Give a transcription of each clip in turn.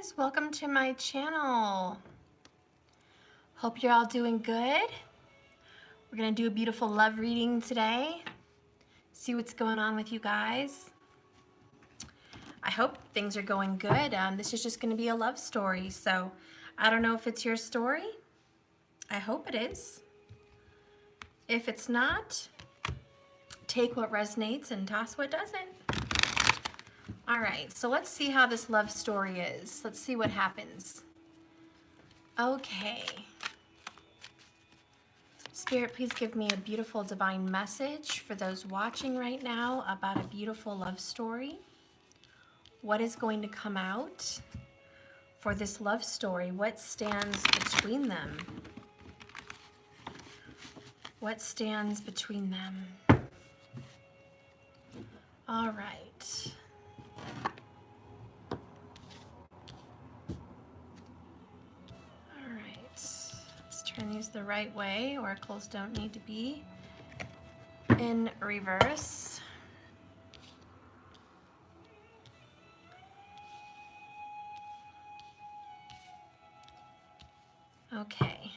guys, welcome to my channel. Hope you're all doing good. We're gonna do a beautiful love reading today. See what's going on with you guys. I hope things are going good. This is just gonna be a love story, so I don't know if it's your story. I hope it is. If it's not, take what resonates and toss what doesn't. All right, so let's see how this love story is. Let's see what happens. Okay. Spirit, please give me a beautiful divine message for those watching right now about a beautiful love story. What is going to come out for this love story? What stands between them? What stands between them? All right. Turn these the right way. Oracles don't need to be in reverse. Okay.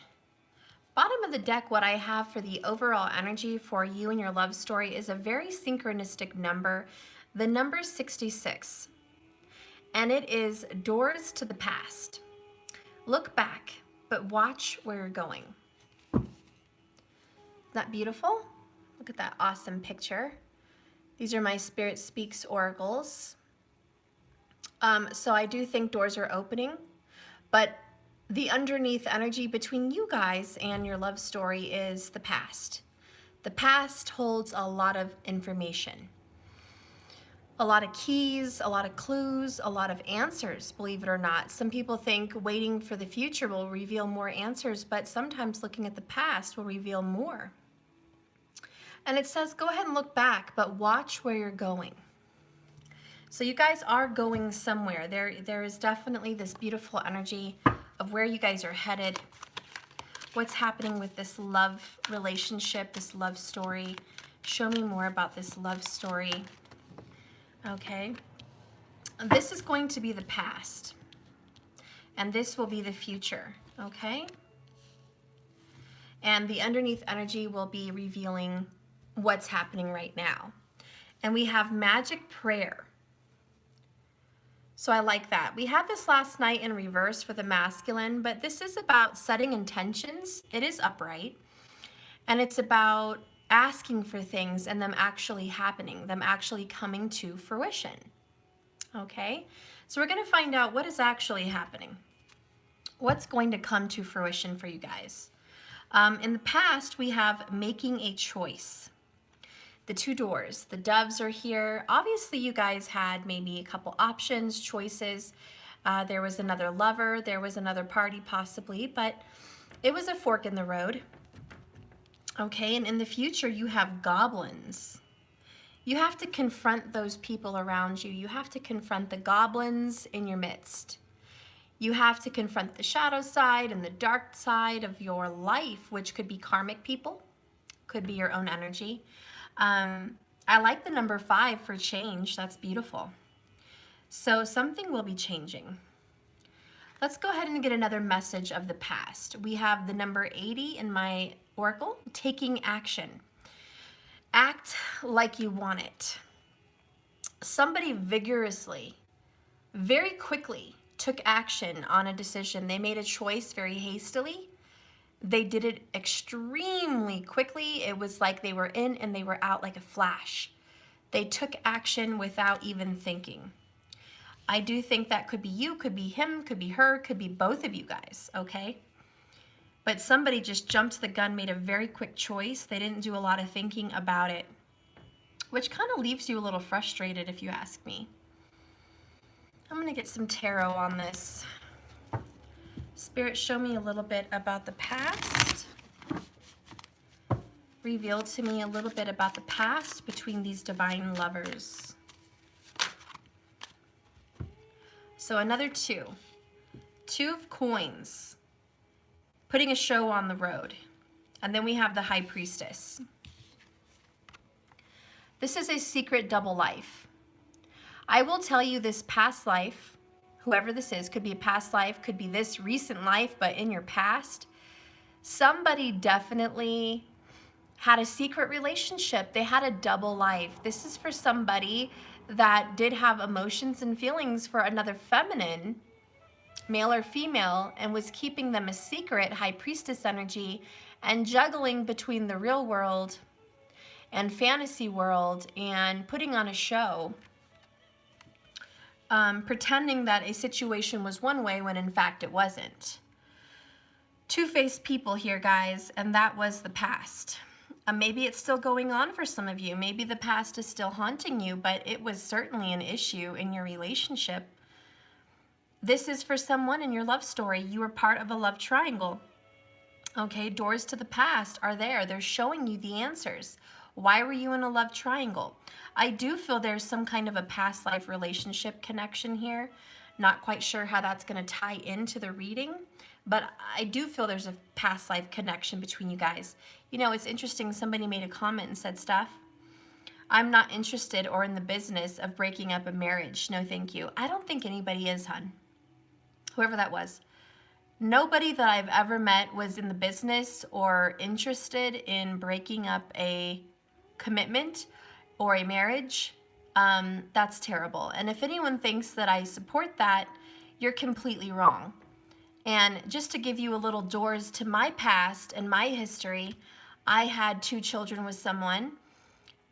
Bottom of the deck, what I have for the overall energy for you and your love story is a very synchronistic number, the number 66. And it is doors to the past. Look back, but watch where you're going. Isn't that beautiful? Look at that awesome picture. These are my Spirit Speaks oracles. So I do think doors are opening, but the underneath energy between you guys and your love story is the past. The past holds a lot of information. A lot of keys, a lot of clues, a lot of answers, believe it or not. Some people think waiting for the future will reveal more answers, but sometimes looking at the past will reveal more. And it says, go ahead and look back, but watch where you're going. So you guys are going somewhere. There is definitely this beautiful energy of where you guys are headed. What's happening with this love relationship, this love story? Show me more about this love story. Okay, this is going to be the past, and this will be the future, okay? And the underneath energy will be revealing what's happening right now. And we have magic prayer. So I like that. We had this last night in reverse for the masculine, but this is about setting intentions. It is upright, and it's about asking for things and them actually happening, them actually coming to fruition. Okay, so we're going to find out what is actually happening. What's going to come to fruition for you guys? In the past, we have making a choice. The two doors, the doves are here. Obviously, you guys had maybe a couple options, choices. There was another lover, there was another party possibly, but it was a fork in the road. Okay, and in the future, you have goblins. You have to confront those people around you. You have to confront the goblins in your midst. You have to confront the shadow side and the dark side of your life, which could be karmic people, could be your own energy. I like the number 5 for change. That's beautiful. So something will be changing. Let's go ahead and get another message of the past. We have the number 80 in my oracle, taking action. Act like you want it. Somebody vigorously, very quickly took action on a decision. They made a choice very hastily. They did it extremely quickly. It was like they were in and they were out like a flash. They took action without even thinking. I do think that could be you, could be him, could be her, could be both of you guys, okay? But somebody just jumped the gun, made a very quick choice. They didn't do a lot of thinking about it, which kind of leaves you a little frustrated if you ask me. I'm going to get some tarot on this. Spirit, show me a little bit about the past. Reveal to me a little bit about the past between these divine lovers. So another 2. 2 of coins. Putting a show on the road. And then we have the High Priestess. This is a secret double life. I will tell you this past life whoever this is, could be a past life, could be this recent life, but in your past, somebody definitely had a secret relationship. They had a double life. This is for somebody that did have emotions and feelings for another feminine, male or female, and was keeping them a secret, high priestess energy, and juggling between the real world and fantasy world and putting on a show, pretending that a situation was one way when in fact it wasn't. Two-faced people here, guys, and that was the past. Maybe it's still going on for some of you. Maybe the past is still haunting you, but it was certainly an issue in your relationship. This is for someone in your love story. You were part of a love triangle. Okay, doors to the past are there. They're showing you the answers. Why were you in a love triangle? I do feel there's some kind of a past life relationship connection here. Not quite sure how that's going to tie into the reading, but I do feel there's a past life connection between you guys. You know, it's interesting. Somebody made a comment and said, Steph, I'm not interested or in the business of breaking up a marriage. No, thank you. I don't think anybody is, hon. Whoever that was. Nobody that I've ever met was in the business or interested in breaking up a commitment or a marriage. That's terrible. And if anyone thinks that I support that, you're completely wrong. And just to give you a little doors to my past and my history, I had 2 children with someone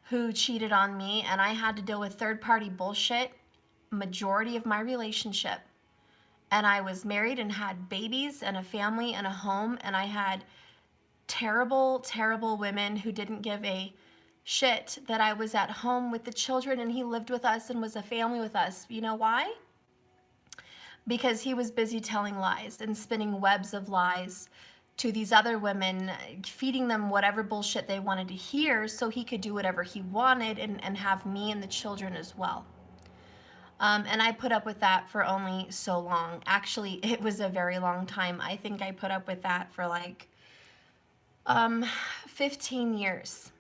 who cheated on me, and I had to deal with third-party bullshit majority of my relationship. And I was married and had babies and a family and a home, and I had terrible, terrible women who didn't give a shit that I was at home with the children and he lived with us and was a family with us. You know why? Because he was busy telling lies and spinning webs of lies to these other women, feeding them whatever bullshit they wanted to hear so he could do whatever he wanted and have me and the children as well. And I put up with that for only so long. Actually, it was a very long time. I think I put up with that for like 15 years.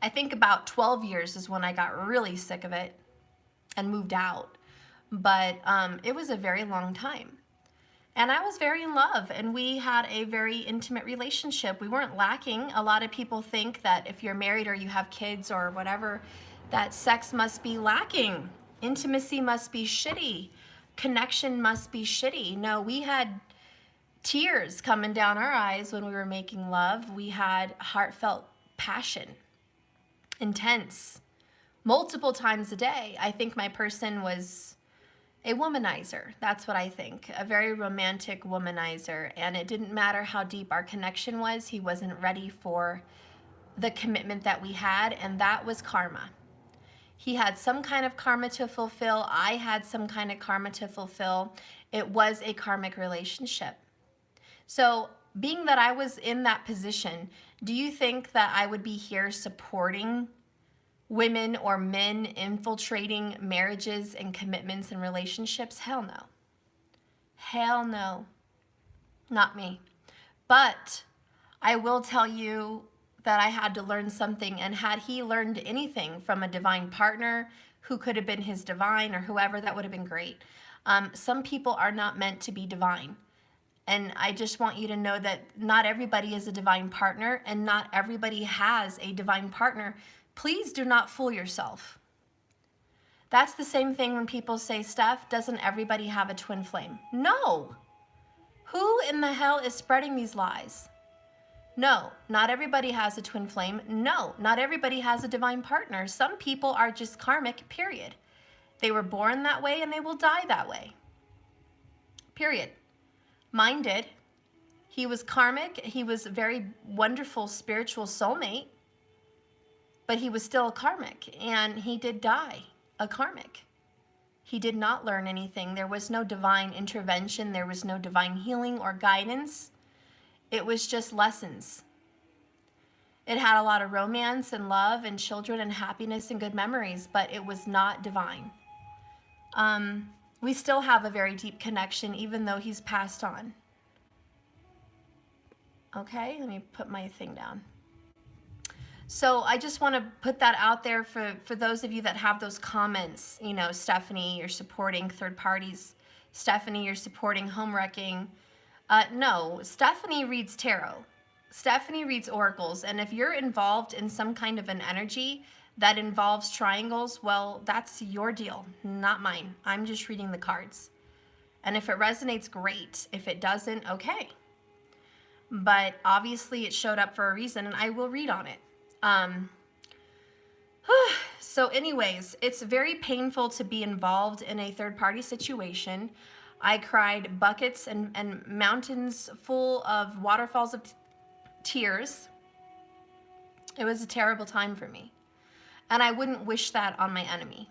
I think about 12 years is when I got really sick of it and moved out. But it was a very long time. And I was very in love, and we had a very intimate relationship. We weren't lacking. A lot of people think that if you're married or you have kids or whatever, that sex must be lacking. Intimacy must be shitty. Connection must be shitty. No, we had tears coming down our eyes when we were making love. We had heartfelt passion, intense, multiple times a day. I think my person was a womanizer. That's what I think. A very romantic womanizer. And it didn't matter how deep our connection was. He wasn't ready for the commitment that we had, and that was karma. He had some kind of karma to fulfill. I had some kind of karma to fulfill. It was a karmic relationship. So being that I was in that position, do you think that I would be here supporting women or men infiltrating marriages and commitments and relationships? Hell no. Hell no. Not me. But I will tell you that I had to learn something, and had he learned anything from a divine partner who could have been his divine or whoever, that would have been great. Some people are not meant to be divine. And I just want you to know that not everybody is a divine partner, and not everybody has a divine partner. Please do not fool yourself. That's the same thing when people say, Steph, doesn't everybody have a twin flame? No. Who in the hell is spreading these lies? No, not everybody has a twin flame. No, not everybody has a divine partner. Some people are just karmic, period. They were born that way and they will die that way. Period. Mine did. He was karmic. He was a very wonderful spiritual soulmate, but he was still a karmic, and he did die a karmic. He did not learn anything. There was no divine intervention. There was no divine healing or guidance. It was just lessons. It had a lot of romance and love and children and happiness and good memories, but it was not divine. We still have a very deep connection, even though he's passed on. Okay, let me put my thing down. So I just want to put that out there for those of you that have those comments. You know, Stephanie, you're supporting third parties. Stephanie, you're supporting home wrecking. No, Stephanie reads tarot. Stephanie reads oracles. And if you're involved in some kind of an energy that involves triangles, well, that's your deal, not mine. I'm just reading the cards. And if it resonates, great. If it doesn't, okay. But obviously it showed up for a reason, and I will read on it. Um, so anyways, it's very painful to be involved in a third-party situation. I cried buckets and mountains full of waterfalls of tears. It was a terrible time for me. And I wouldn't wish that on my enemy.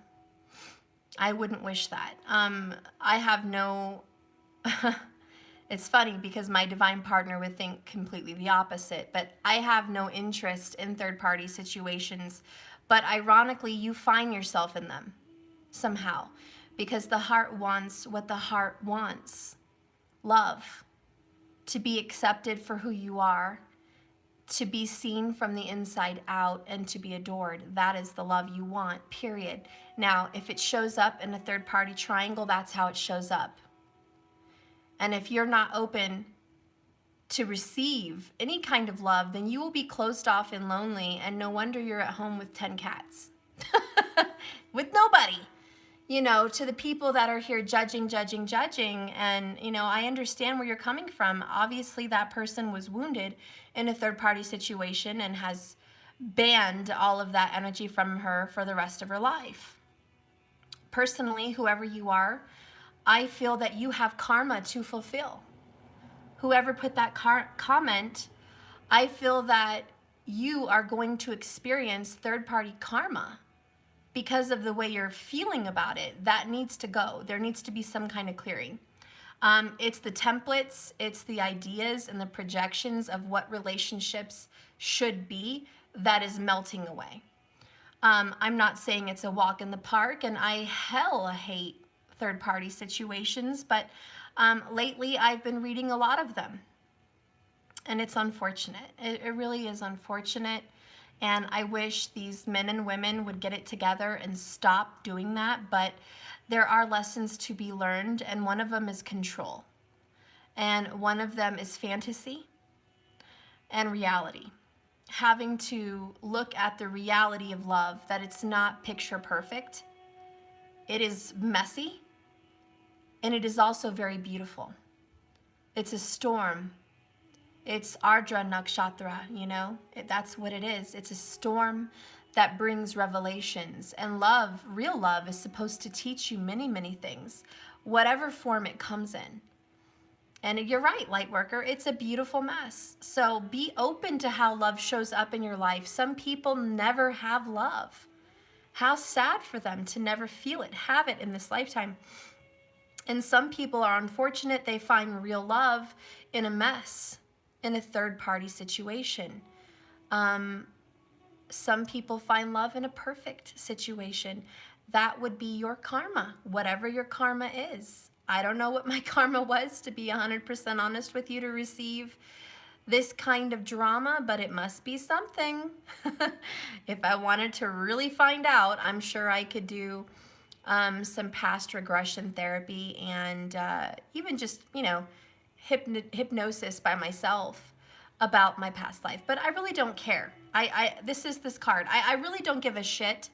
I wouldn't wish that. I have no... It's funny because my divine partner would think completely the opposite, but I have no interest in third-party situations. But ironically, you find yourself in them somehow because the heart wants what the heart wants. Love. To be accepted for who you are, to be seen from the inside out, and to be adored. That is the love you want, period. Now, if it shows up in a third-party triangle, that's how it shows up. And if you're not open to receive any kind of love, then you will be closed off and lonely, and no wonder you're at home with 10 cats. With nobody. You know, to the people that are here judging, and, you know, I understand where you're coming from. Obviously, that person was wounded in a third-party situation and has banned all of that energy from her for the rest of her life. Personally, whoever you are, I feel that you have karma to fulfill. Whoever put that comment, I feel that you are going to experience third-party karma because of the way you're feeling about it. That needs to go. There needs to be some kind of clearing. It's the templates, it's the ideas and the projections of what relationships should be that is melting away. I'm not saying it's a walk in the park, and I hella hate third-party situations, but lately I've been reading a lot of them, and it's unfortunate. It really is unfortunate, and I wish these men and women would get it together and stop doing that, but there are lessons to be learned, and one of them is control, and one of them is fantasy and reality. Having to look at the reality of love, that it's not picture perfect. It is messy, and it is also very beautiful. It's a storm. It's Ardra Nakshatra, you know? That's what it is. It's a storm that brings revelations. And love, real love, is supposed to teach you many, many things, whatever form it comes in. And you're right, Lightworker, it's a beautiful mess. So be open to how love shows up in your life. Some people never have love. How sad for them to never feel it, have it in this lifetime. And some people are unfortunate. They find real love in a mess, in a third-party situation. Some people find love in a perfect situation. That would be your karma, whatever your karma is. I don't know what my karma was, to be 100% honest with you, to receive this kind of drama, but it must be something. If I wanted to really find out, I'm sure I could do some past regression therapy and even just, you know, hypnosis by myself about my past life. But I really don't care. This is this card. I really don't give a shit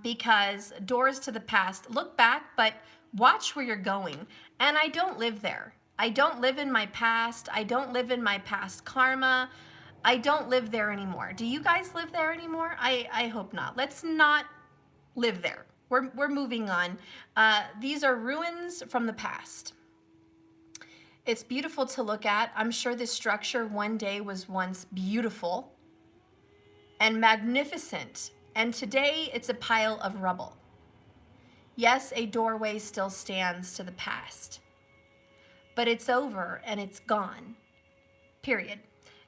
because doors to the past. Look back, but watch where you're going. And I don't live there. I don't live in my past. I don't live in my past karma. I don't live there anymore. Do you guys live there anymore? I hope not. Let's not live there. We're moving on. These are ruins from the past. It's beautiful to look at. I'm sure this structure one day was once beautiful and magnificent, and today it's a pile of rubble. Yes, a doorway still stands to the past, but it's over and it's gone, period.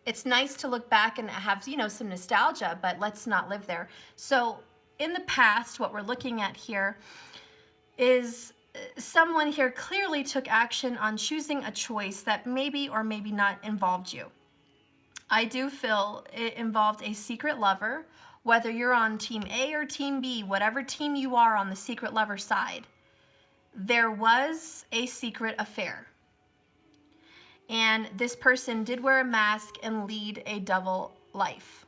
It's nice to look back and have, you know, some nostalgia, but let's not live there. So in the past, what we're looking at here is someone here clearly took action on choosing a choice that maybe or maybe not involved you. I do feel it involved a secret lover, whether you're on team A or team B, whatever team you are on the secret lover side, there was a secret affair. And this person did wear a mask and lead a double life.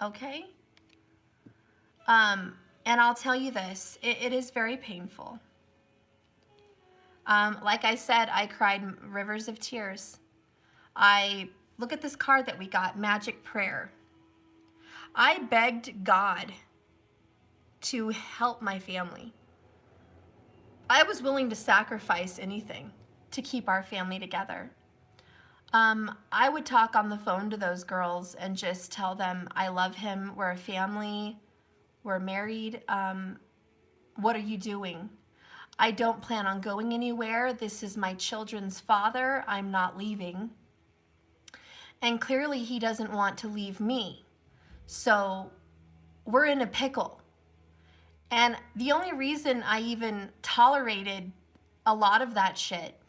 Okay? And I'll tell you this, it is very painful. Like I said, I cried rivers of tears. Look at this card that we got, Magic Prayer. I begged God to help my family. I was willing to sacrifice anything to keep our family together. I would talk on the phone to those girls and just tell them, I love him, we're a family, we're married. What are you doing? I don't plan on going anywhere. This is my children's father. I'm not leaving. And clearly he doesn't want to leave me. So we're in a pickle. And the only reason I even tolerated a lot of that shit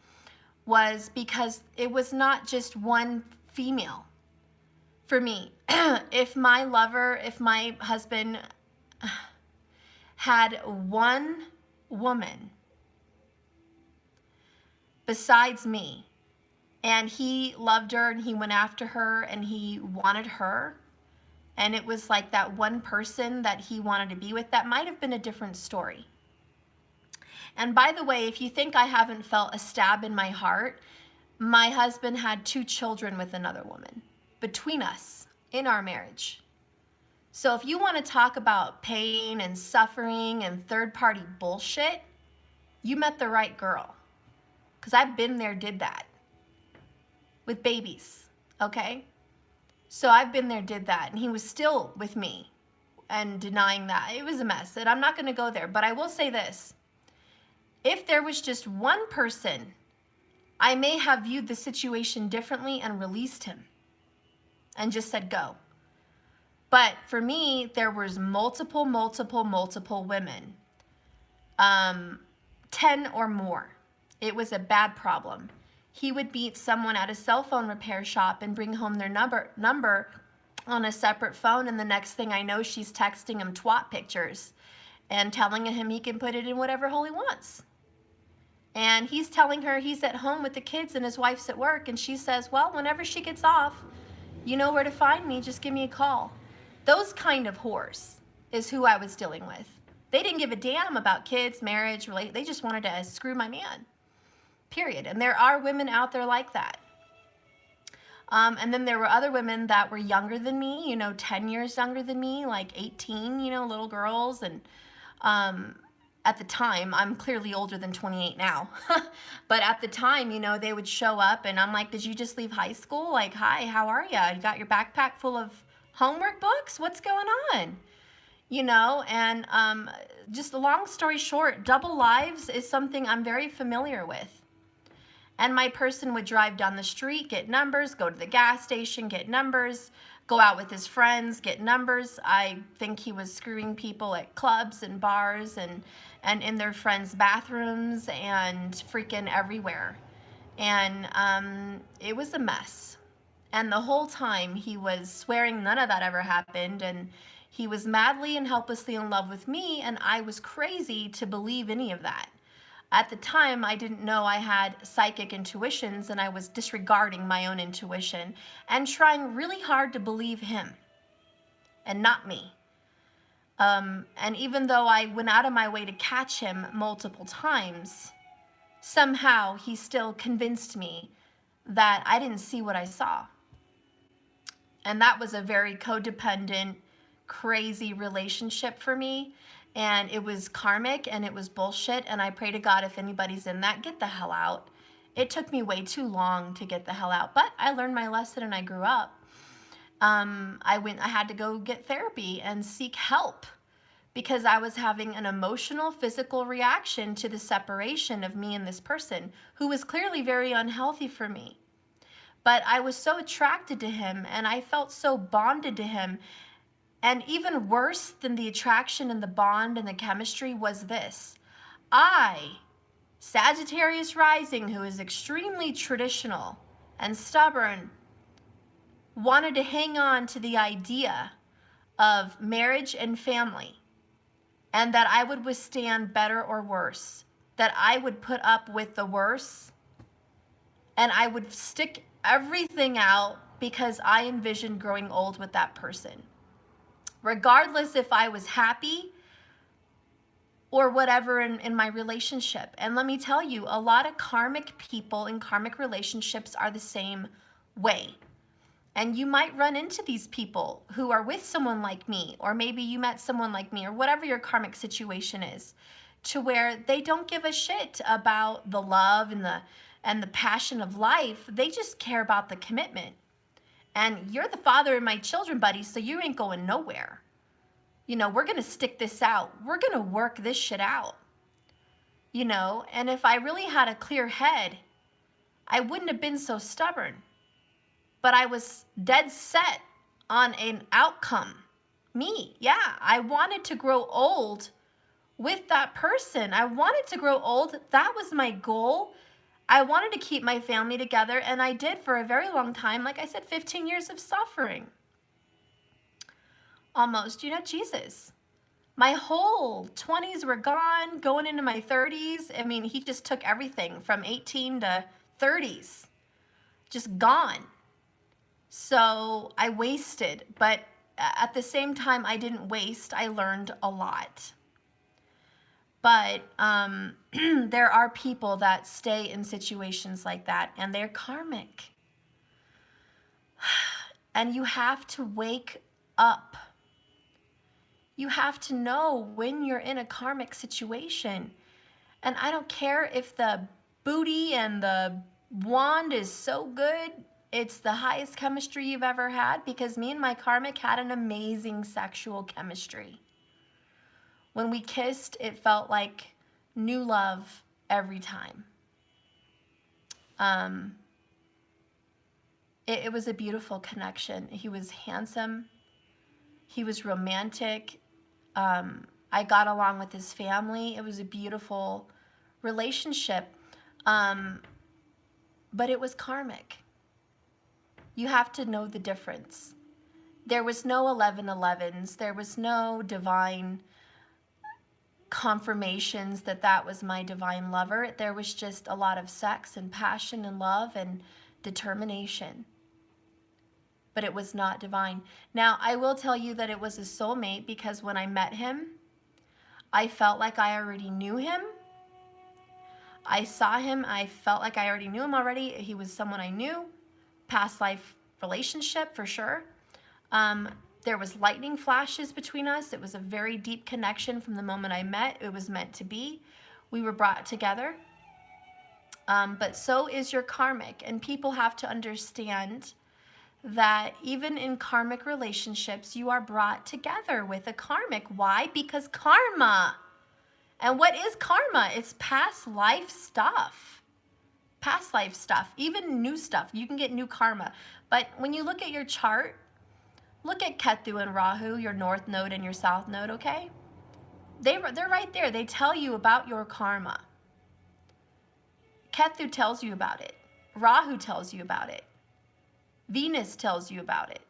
was because it was not just one female for me. If my husband had one woman besides me, and he loved her and he went after her and he wanted her, and it was like that one person that he wanted to be with, that might have been a different story. And by the way, if you think I haven't felt a stab in my heart, my husband had 2 children with another woman between us in our marriage. So if you want to talk about pain and suffering and third-party bullshit, you met the right girl. Because I've been there, did that. With babies, okay? So I've been there, did that. And he was still with me and denying that. It was a mess. And I'm not going to go there. But I will say this. If there was just one person, I may have viewed the situation differently and released him and just said go. But for me, there was multiple women, 10 or more. It was a bad problem. He would meet someone at a cell phone repair shop and bring home their number on a separate phone, and the next thing I know, she's texting him twat pictures and telling him he can put it in whatever hole he wants. And he's telling her he's at home with the kids and his wife's at work, and she says, well, whenever she gets off, you know where to find me, just give me a call. Those kind of whores is who I was dealing with. They didn't give a damn about kids, marriage, they just wanted to screw my man, period. And there are women out there like that. And then there were other women that were younger than me, 10 years younger than me, like 18, little girls. And at the time, I'm clearly older than 28 now. But at the time, they would show up and I'm like, did you just leave high school? Like, hi, how are you? You got your backpack full of homework books? What's going on? And just a long story short, double lives is something I'm very familiar with. And my person would drive down the street, get numbers, go to the gas station, get numbers, go out with his friends, get numbers. I think he was screwing people at clubs and bars and in their friends' bathrooms and freaking everywhere. And it was a mess. And the whole time he was swearing none of that ever happened, and he was madly and helplessly in love with me, and I was crazy to believe any of that. At the time, I didn't know I had psychic intuitions, and I was disregarding my own intuition and trying really hard to believe him and not me. And even though I went out of my way to catch him multiple times, somehow he still convinced me that I didn't see what I saw. And that was a very codependent, crazy relationship for me. And it was karmic and it was bullshit. And I pray to God, if anybody's in that, get the hell out. It took me way too long to get the hell out. But I learned my lesson and I grew up. I had to go get therapy and seek help because I was having an emotional, physical reaction to the separation of me and this person who was clearly very unhealthy for me. But I was so attracted to him and I felt so bonded to him. And even worse than the attraction and the bond and the chemistry was this. I, Sagittarius rising, who is extremely traditional and stubborn, wanted to hang on to the idea of marriage and family, and that I would withstand better or worse, that I would put up with the worse, and I would stick everything out because I envisioned growing old with that person. Regardless if I was happy or whatever in my relationship. And let me tell you, a lot of karmic people in karmic relationships are the same way. And you might run into these people who are with someone like me, or maybe you met someone like me, or whatever your karmic situation is, to where they don't give a shit about the love and the passion of life. They just care about the commitment. And you're the father of my children, buddy, so you ain't going nowhere. You know, we're going to stick this out. We're going to work this shit out. You know, and if I really had a clear head, I wouldn't have been so stubborn. But I was dead set on an outcome. Me, yeah, I wanted to grow old with that person. I wanted to grow old. That was my goal. I wanted to keep my family together, and I did for a very long time. Like I said, 15 years of suffering. Almost, you know, Jesus. My whole 20s were gone, going into my 30s. I mean, he just took everything from 18 to 30s. Just gone. So I wasted, but at the same time, I didn't waste. I learned a lot. But there are people that stay in situations like that, and they're karmic. And you have to wake up. You have to know when you're in a karmic situation. And I don't care if the booty and the wand is so good, it's the highest chemistry you've ever had, because me and my karmic had an amazing sexual chemistry. When we kissed, it felt like new love every time. It was a beautiful connection. He was handsome. He was romantic. I got along with his family. It was a beautiful relationship. But it was karmic. You have to know the difference. There was no 1111s. There was no divine confirmations that that was my divine lover. There was just a lot of sex and passion and love and determination. But it was not divine. Now, I will tell you that it was a soulmate, because when I met him, I felt like I already knew him. I saw him. I felt like I already knew him already. He was someone I knew. Past life relationship for sure. There was lightning flashes between us. It was a very deep connection from the moment I met. It was meant to be. We were brought together. But so is your karmic. And people have to understand that even in karmic relationships, you are brought together with a karmic. Why? Because karma. And what is karma? It's past life stuff. Past life stuff, even new stuff. You can get new karma. But when you look at your chart, look at Ketu and Rahu, your north node and your south node, okay? They're right there. They tell you about your karma. Ketu tells you about it. Rahu tells you about it. Venus tells you about it.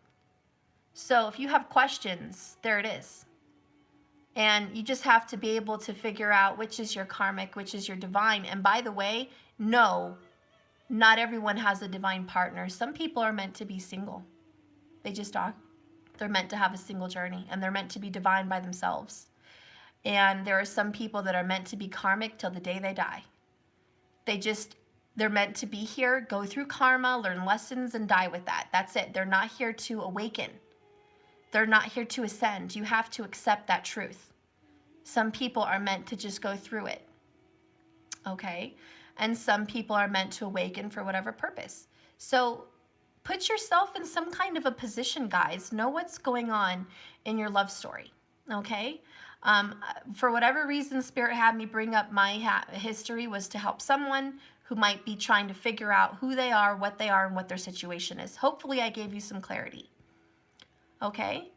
So if you have questions, there it is. And you just have to be able to figure out which is your karmic, which is your divine. And by the way, no, not everyone has a divine partner. Some people are meant to be single. They just are. They're meant to have a single journey, and they're meant to be divine by themselves. And there are some people that are meant to be karmic till the day they die. They're meant to be here, go through karma, learn lessons, and die with that. That's it. They're not here to awaken. They're not here to ascend. You have to accept that truth. Some people are meant to just go through it. Okay? And some people are meant to awaken for whatever purpose. So put yourself in some kind of a position, guys. Know what's going on in your love story. Okay? For whatever reason, Spirit had me bring up my history was to help someone who might be trying to figure out who they are, and what their situation is. Hopefully I gave you some clarity. Okay?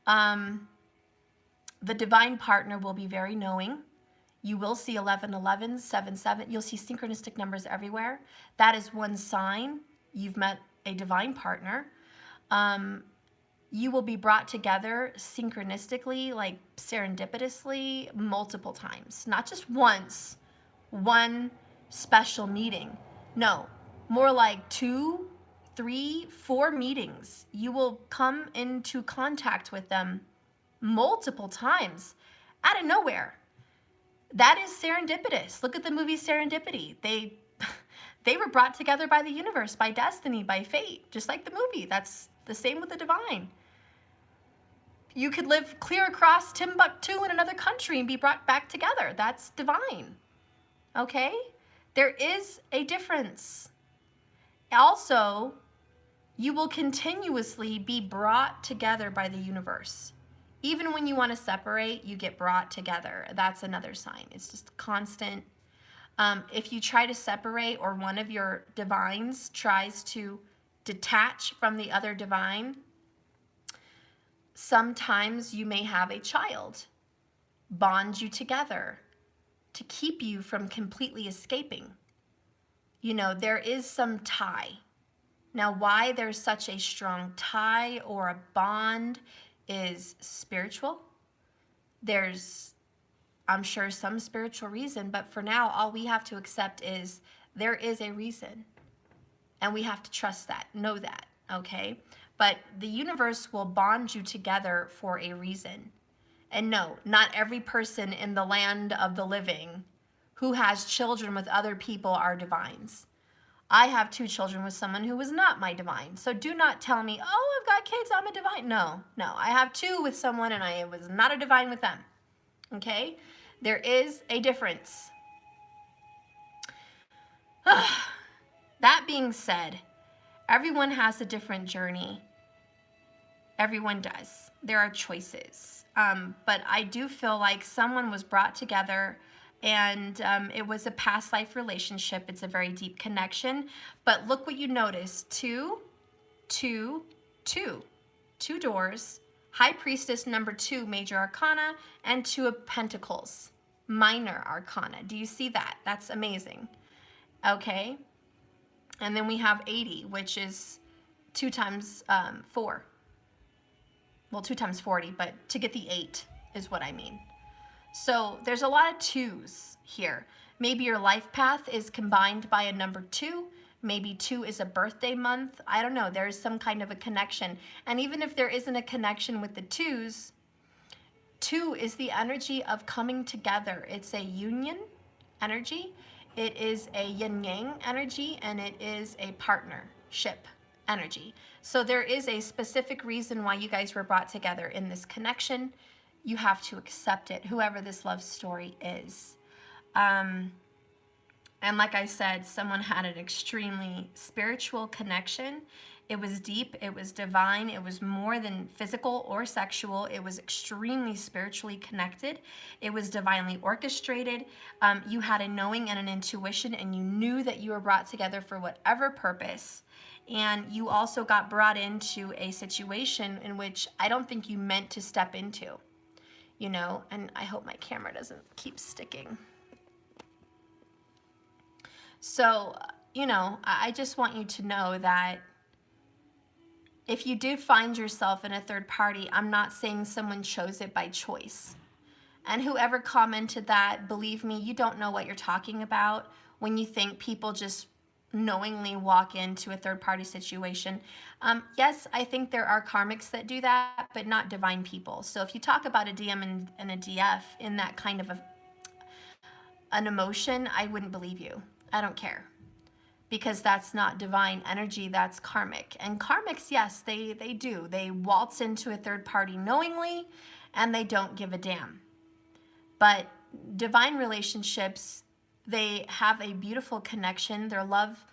The divine partner will be very knowing. You will see 1111, 77. You'll see synchronistic numbers everywhere. That is one sign you've met a divine partner. You will be brought together synchronistically, like serendipitously, multiple times, not just once, one special meeting. No, more like 2, 3, 4 meetings. You will come into contact with them multiple times out of nowhere. That is serendipitous. Look at the movie Serendipity. They were brought together by the universe, by destiny, by fate, just like the movie. That's the same with the divine. You could live clear across Timbuktu in another country and be brought back together. That's divine. Okay? There is a difference. Also, you will continuously be brought together by the universe. Even when you want to separate, you get brought together. That's another sign. It's just constant. If you try to separate, or one of your divines tries to detach from the other divine, sometimes you may have a child bond you together to keep you from completely escaping. You know, there is some tie. Now, why there's such a strong tie or a bond is spiritual. There's, I'm sure, some spiritual reason, but for now, all we have to accept is there is a reason. And we have to trust that, know that, okay? But the universe will bond you together for a reason. And no, not every person in the land of the living who has children with other people are divines. I have 2 children with someone who was not my divine. So do not tell me, oh, I've got kids, I'm a divine. No. I have 2 with someone and I was not a divine with them. Okay? There is a difference. That being said, everyone has a different journey. Everyone does. There are choices. But I do feel like someone was brought together and it was a past life relationship. It's a very deep connection. But look what you notice. 2, 2, 2. 2 doors. High Priestess number 2, Major Arcana, and 2 of Pentacles, Minor Arcana. Do you see that? That's amazing. Okay. And then we have 80, which is 2 times 4. Well, 2 times 40, but to get the 8 is what I mean. So there's a lot of 2s here. Maybe your life path is combined by a number 2. Maybe 2 is a birthday month. I don't know. There's some kind of a connection. And even if there isn't a connection with the 2s, 2 is the energy of coming together. It's a union energy. It is a yin-yang energy, and it is a partnership energy. So there is a specific reason why you guys were brought together in this connection. You have to accept it, whoever this love story is. And like I said, someone had an extremely spiritual connection. It was deep, it was divine, it was more than physical or sexual. It was extremely spiritually connected. It was divinely orchestrated. You had a knowing and an intuition, and you knew that you were brought together for whatever purpose. And you also got brought into a situation in which I don't think you meant to step into, you know, and I hope my camera doesn't keep sticking. So, you know, I just want you to know that if you do find yourself in a third party, I'm not saying someone chose it by choice. And whoever commented that, believe me, you don't know what you're talking about when you think people just knowingly walk into a third party situation. Yes, I think there are karmics that do that, but not divine people. So if you talk about a DM and a DF in that kind of an emotion, I wouldn't believe you. I don't care. Because that's not divine energy, that's karmic. And karmics, yes, they do. They waltz into a third party knowingly, and they don't give a damn. But divine relationships, they have a beautiful connection. Their love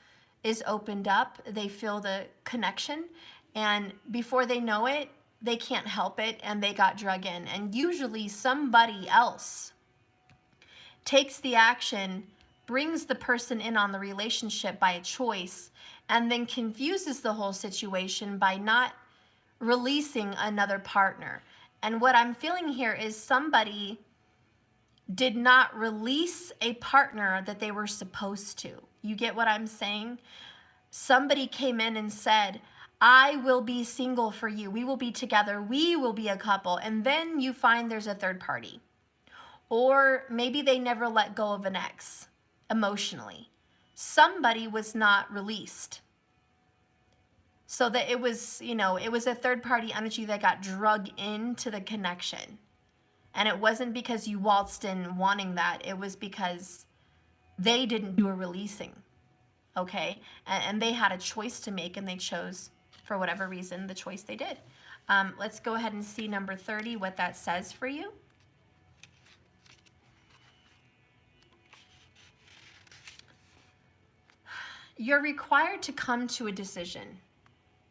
is opened up. They feel the connection. And before they know it, they can't help it, and they got drug in. And usually somebody else takes the action, brings the person in on the relationship by a choice, and then confuses the whole situation by not releasing another partner. And what I'm feeling here is somebody did not release a partner that they were supposed to. You get what I'm saying? Somebody came in and said, I will be single for you. We will be together. We will be a couple. And then you find there's a third party. Or maybe they never let go of an ex emotionally. Somebody was not released. So that it was, it was a third party energy that got drug into the connection. And it wasn't because you waltzed in wanting that. It was because they didn't do a releasing. Okay? And they had a choice to make, and they chose, for whatever reason, the choice they did. Let's go ahead and see number 30, what that says for you. You're required to come to a decision.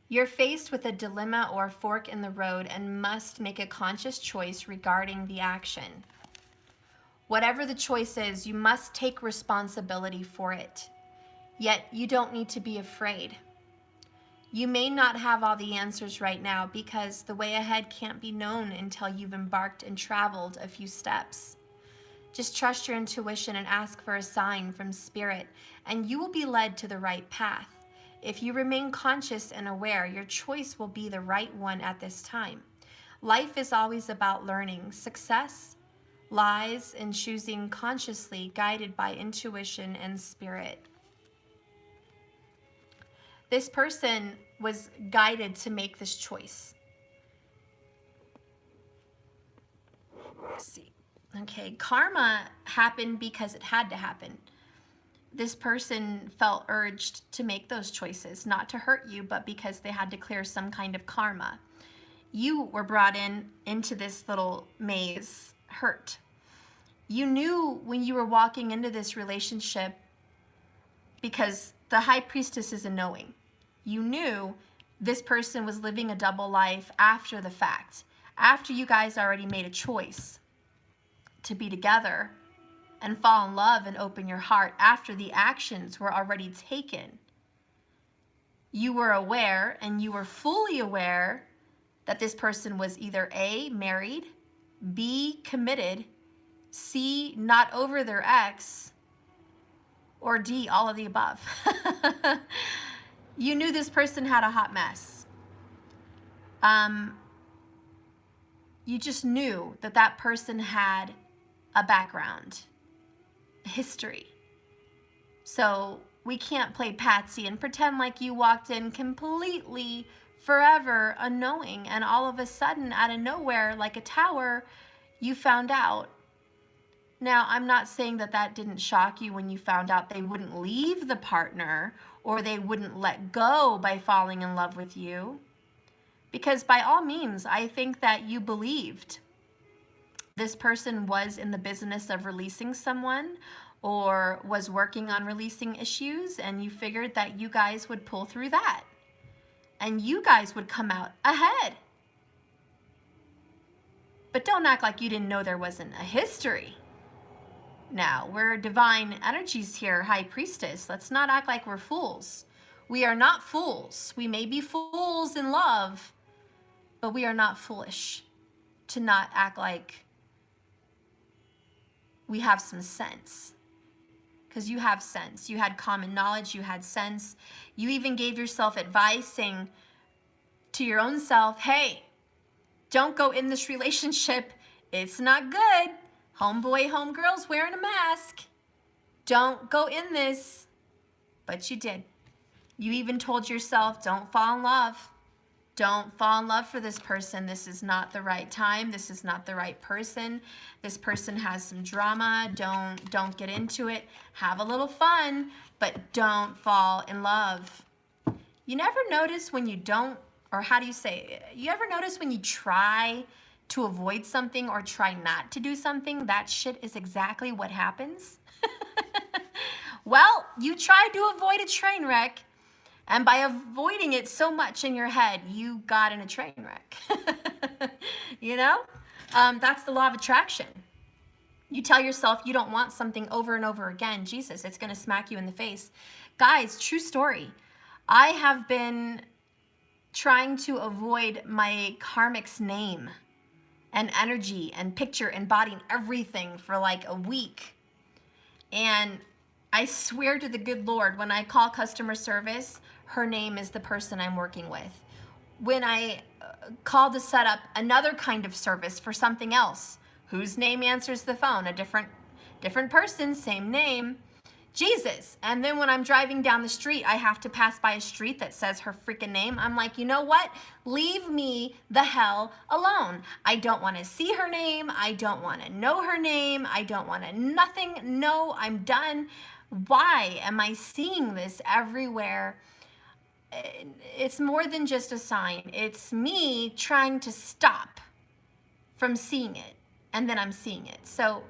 You're faced with a dilemma or fork in the road and must make a conscious choice regarding the action. Whatever the choice is, you must take responsibility for it. Yet you don't need to be afraid. You may not have all the answers right now because the way ahead can't be known until you've embarked and traveled a few steps. Just trust your intuition and ask for a sign from Spirit, and you will be led to the right path. If you remain conscious and aware, your choice will be the right one at this time. Life is always about learning. Success lies in choosing consciously, guided by intuition and Spirit. This person was guided to make this choice. Let's see. Okay, karma happened because it had to happen. This person felt urged to make those choices, not to hurt you, but because they had to clear some kind of karma. You were brought into this little maze, hurt. You knew when you were walking into this relationship, because the high priestess is a knowing. You knew this person was living a double life after the fact, after you guys already made a choice to be together and fall in love and open your heart after the actions were already taken. You were aware, and you were fully aware, that this person was either A, married, B, committed, C, not over their ex, or D, all of the above. You knew this person had a hot mess. You just knew that that person had a background, history. So we can't play patsy and pretend like you walked in completely, forever unknowing, and all of a sudden, out of nowhere, like a tower, you found out. Now, I'm not saying that that didn't shock you when you found out they wouldn't leave the partner or they wouldn't let go by falling in love with you. Because by all means, I think that you believed this person was in the business of releasing someone or was working on releasing issues, and you figured that you guys would pull through that and you guys would come out ahead. But don't act like you didn't know there wasn't a history. Now, we're divine energies here, High Priestess. Let's not act like we're fools. We are not fools. We may be fools in love, but we are not foolish to not act like we have some sense. Because you have sense. You had common knowledge. You had sense. You even gave yourself advice saying to your own self, hey, don't go in this relationship. It's not good. Homeboy, homegirl's wearing a mask. Don't go in this. But you did. You even told yourself, don't fall in love. Don't fall in love for this person. This is not the right time. This is not the right person. This person has some drama. Don't get into it. Have a little fun, but don't fall in love. You never notice when you don't, or how do you say, you ever notice when you try to avoid something or try not to do something, that shit is exactly what happens? Well, you tried to avoid a train wreck, and by avoiding it so much in your head, you got in a train wreck. You know? That's the law of attraction. You tell yourself you don't want something over and over again. Jesus, it's going to smack you in the face. Guys, true story. I have been trying to avoid my karmic's name and energy and picture and body and everything for like a week. And I swear to the good Lord, when I call customer service, her name is the person I'm working with. When I call to set up another kind of service for something else, whose name answers the phone? A different person, same name, Jesus. And then when I'm driving down the street, I have to pass by a street that says her freaking name. I'm like, you know what? Leave me the hell alone. I don't want to see her name. I don't want to know her name. I don't want to nothing. No, I'm done. Why am I seeing this everywhere? It's more than just a sign. It's me trying to stop from seeing it, and then I'm seeing it. So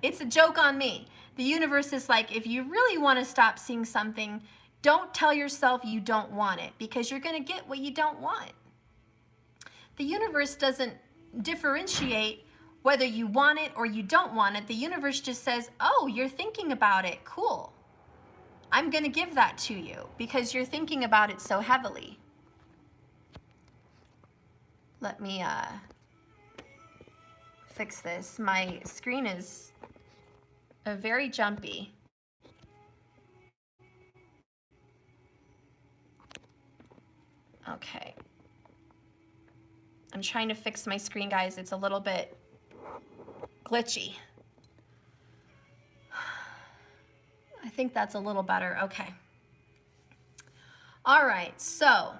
it's a joke on me. The universe is like, if you really want to stop seeing something, don't tell yourself you don't want it, because you're going to get what you don't want. The universe doesn't differentiate whether you want it or you don't want it. The universe just says, oh, you're thinking about it. Cool. I'm going to give that to you because you're thinking about it so heavily. Let me fix this. My screen is very jumpy. Okay. I'm trying to fix my screen, guys. It's a little bit glitchy. I think that's a little better. Okay. All right, so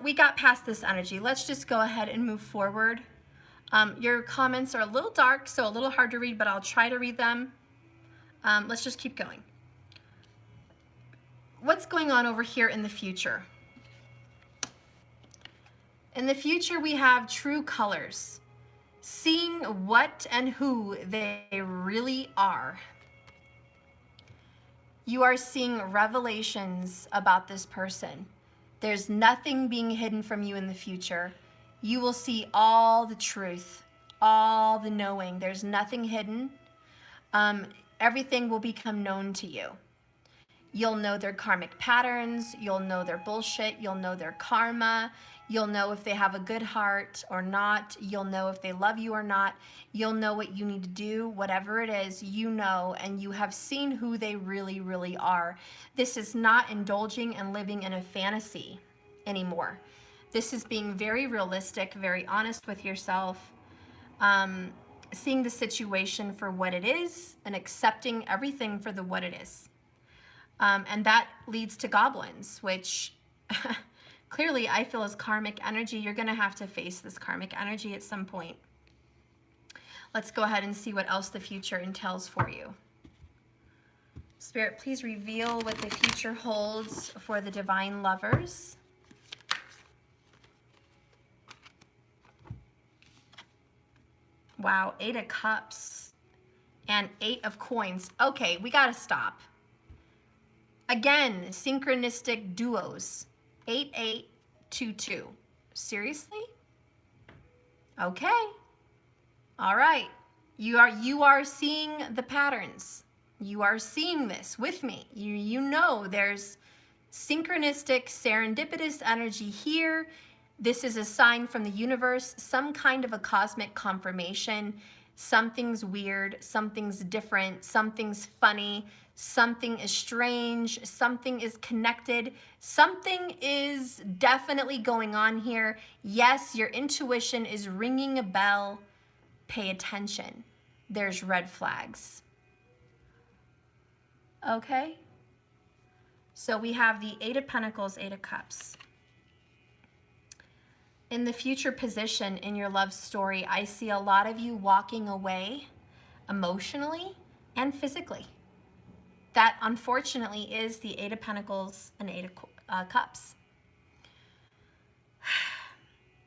we got past this energy. Let's just go ahead and move forward. Your comments are a little dark, so a little hard to read, but I'll try to read them. Let's just keep going. What's going on over here in the future? In the future, we have true colors, seeing what and who they really are. You are seeing revelations about this person. There's nothing being hidden from you in the future. You will see all the truth, all the knowing. There's nothing hidden. Everything will become known to you. You'll know their karmic patterns. You'll know their bullshit. You'll know their karma. You'll know if they have a good heart or not. You'll know if they love you or not. You'll know what you need to do, whatever it is, you know, and you have seen who they really, really are. This is not indulging and living in a fantasy anymore. This is being very realistic, very honest with yourself, seeing the situation for what it is and accepting everything for what it is. And that leads to goblins, which clearly I feel is karmic energy. You're going to have to face this karmic energy at some point. Let's go ahead and see what else the future entails for you. Spirit, please reveal what the future holds for the divine lovers. Wow, 8 of Cups and 8 of Coins. Okay, we got to stop. Again, synchronistic duos. 8822. Seriously? Okay. All right. You are seeing the patterns. You are seeing this with me. You know there's synchronistic, serendipitous energy here. This is a sign from the universe, some kind of a cosmic confirmation. Something's weird, something's different, something's funny, something is strange, something is connected, something is definitely going on here. Yes, your intuition is ringing a bell. Pay attention. There's red flags. Okay? So we have the 8 of Pentacles, 8 of Cups. In the future position in your love story, I see a lot of you walking away emotionally and physically. That, unfortunately, is the 8 of Pentacles and 8 of Cups.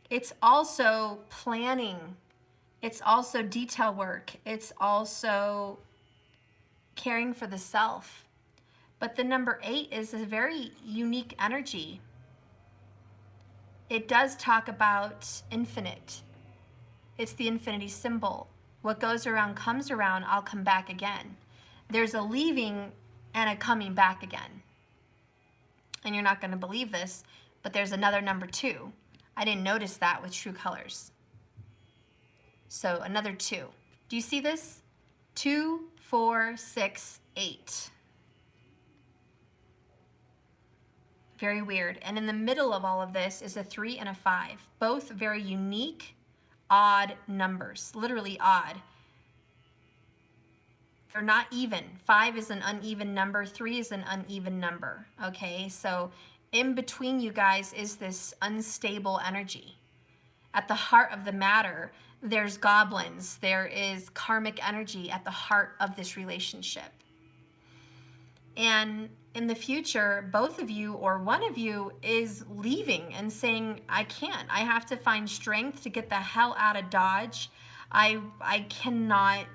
It's also planning. It's also detail work. It's also caring for the self. But the number 8 is a very unique energy. It does talk about infinite. It's the infinity symbol. What goes around comes around. I'll come back again. There's a leaving and a coming back again. And you're not going to believe this, but there's another number 2. I didn't notice that with true colors. So another 2. Do you see this? 2, 4, 6, 8. Very weird. And in the middle of all of this is a 3 and a 5, both very unique, odd numbers, literally odd. They're not even. 5 is an uneven number, 3 is an uneven number, okay? So in between you guys is this unstable energy. At the heart of the matter, there's goblins, there is karmic energy at the heart of this relationship. And in the future, both of you or one of you is leaving and saying, I can't. I have to find strength to get the hell out of Dodge. I cannot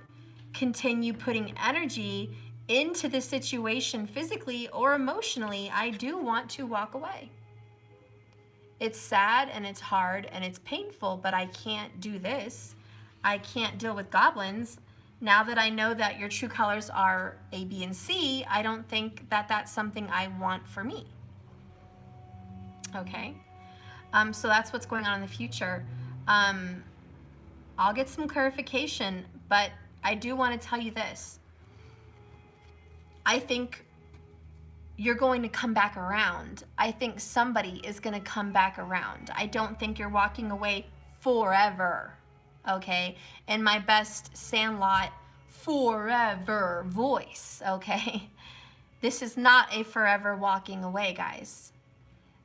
continue putting energy into the situation physically or emotionally. I do want to walk away. It's sad and it's hard and it's painful, but I can't do this. I can't deal with goblins. Now that I know that your true colors are A, B, and C, I don't think that that's something I want for me. Okay? So that's what's going on in the future. I'll get some clarification, but I do want to tell you this. I think you're going to come back around. I think somebody is going to come back around. I don't think you're walking away forever. Okay, in my best Sandlot forever voice, okay? This is not a forever walking away, guys.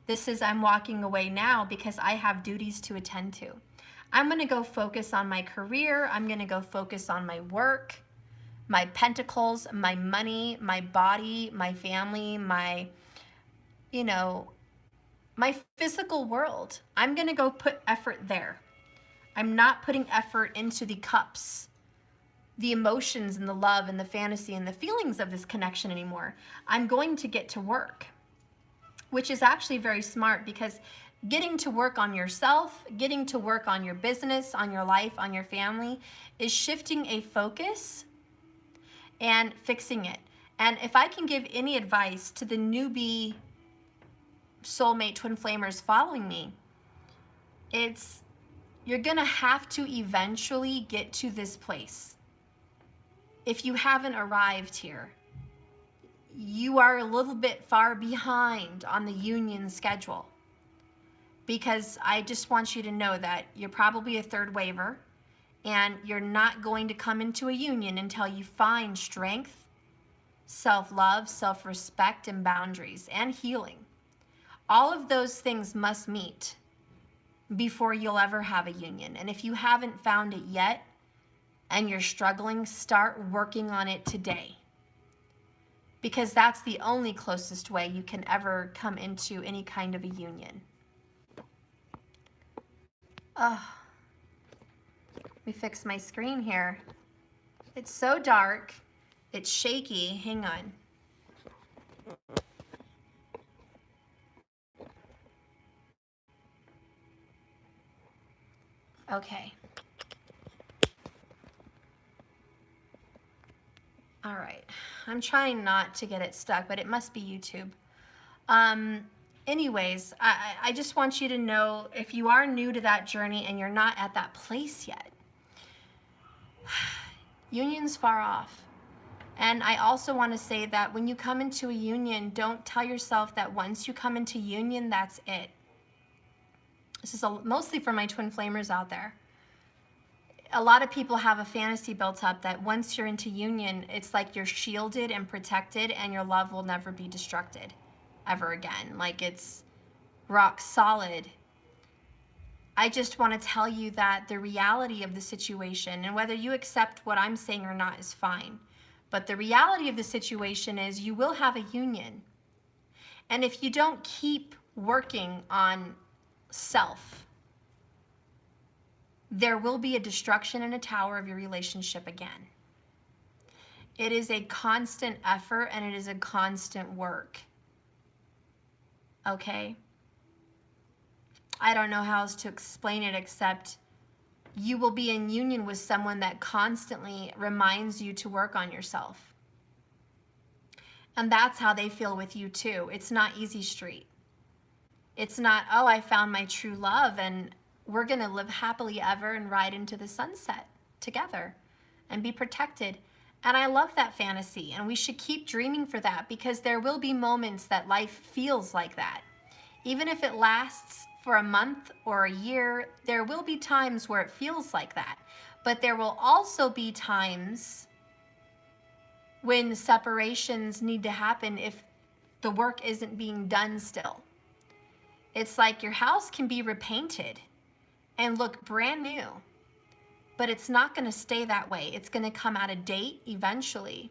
This is I'm walking away now because I have duties to attend to. I'm gonna go focus on my career. I'm gonna go focus on my work, my pentacles, my money, my body, my family, my, my physical world. I'm gonna go put effort there. I'm not putting effort into the cups, the emotions and the love and the fantasy and the feelings of this connection anymore. I'm going to get to work, which is actually very smart because getting to work on yourself, getting to work on your business, on your life, on your family is shifting a focus and fixing it. And if I can give any advice to the newbie soulmate twin flamers following me, it's you're gonna have to eventually get to this place. If you haven't arrived here, you are a little bit far behind on the union schedule, because I just want you to know that you're probably a third waiver and you're not going to come into a union until you find strength, self-love, self-respect, and boundaries, and healing. All of those things must meet before you'll ever have a union. And if you haven't found it yet and you're struggling, start working on it today, because that's the only closest way you can ever come into any kind of a union. Oh, let me fix my screen here. It's so dark, it's shaky. Hang on. Okay. All right. I'm trying not to get it stuck, but it must be YouTube. Anyways, I just want you to know, if you are new to that journey and you're not at that place yet, union's far off. And I also want to say that when you come into a union, don't tell yourself that once you come into union, that's it. This is mostly for my twin flamers out there. A lot of people have a fantasy built up that once you're into union, it's like you're shielded and protected and your love will never be destructed ever again. Like it's rock solid. I just want to tell you that the reality of the situation, and whether you accept what I'm saying or not is fine, but the reality of the situation is you will have a union. And if you don't keep working on self, there will be a destruction in a tower of your relationship again. It is a constant effort and it is a constant work. Okay? I don't know how else to explain it except you will be in union with someone that constantly reminds you to work on yourself. And that's how they feel with you too. It's not easy street. It's not, oh, I found my true love and we're going to live happily ever and ride into the sunset together and be protected. And I love that fantasy, and we should keep dreaming for that, because there will be moments that life feels like that. Even if it lasts for a month or a year, there will be times where it feels like that. But there will also be times when separations need to happen if the work isn't being done still. It's like your house can be repainted and look brand new, but it's not going to stay that way. It's going to come out of date eventually,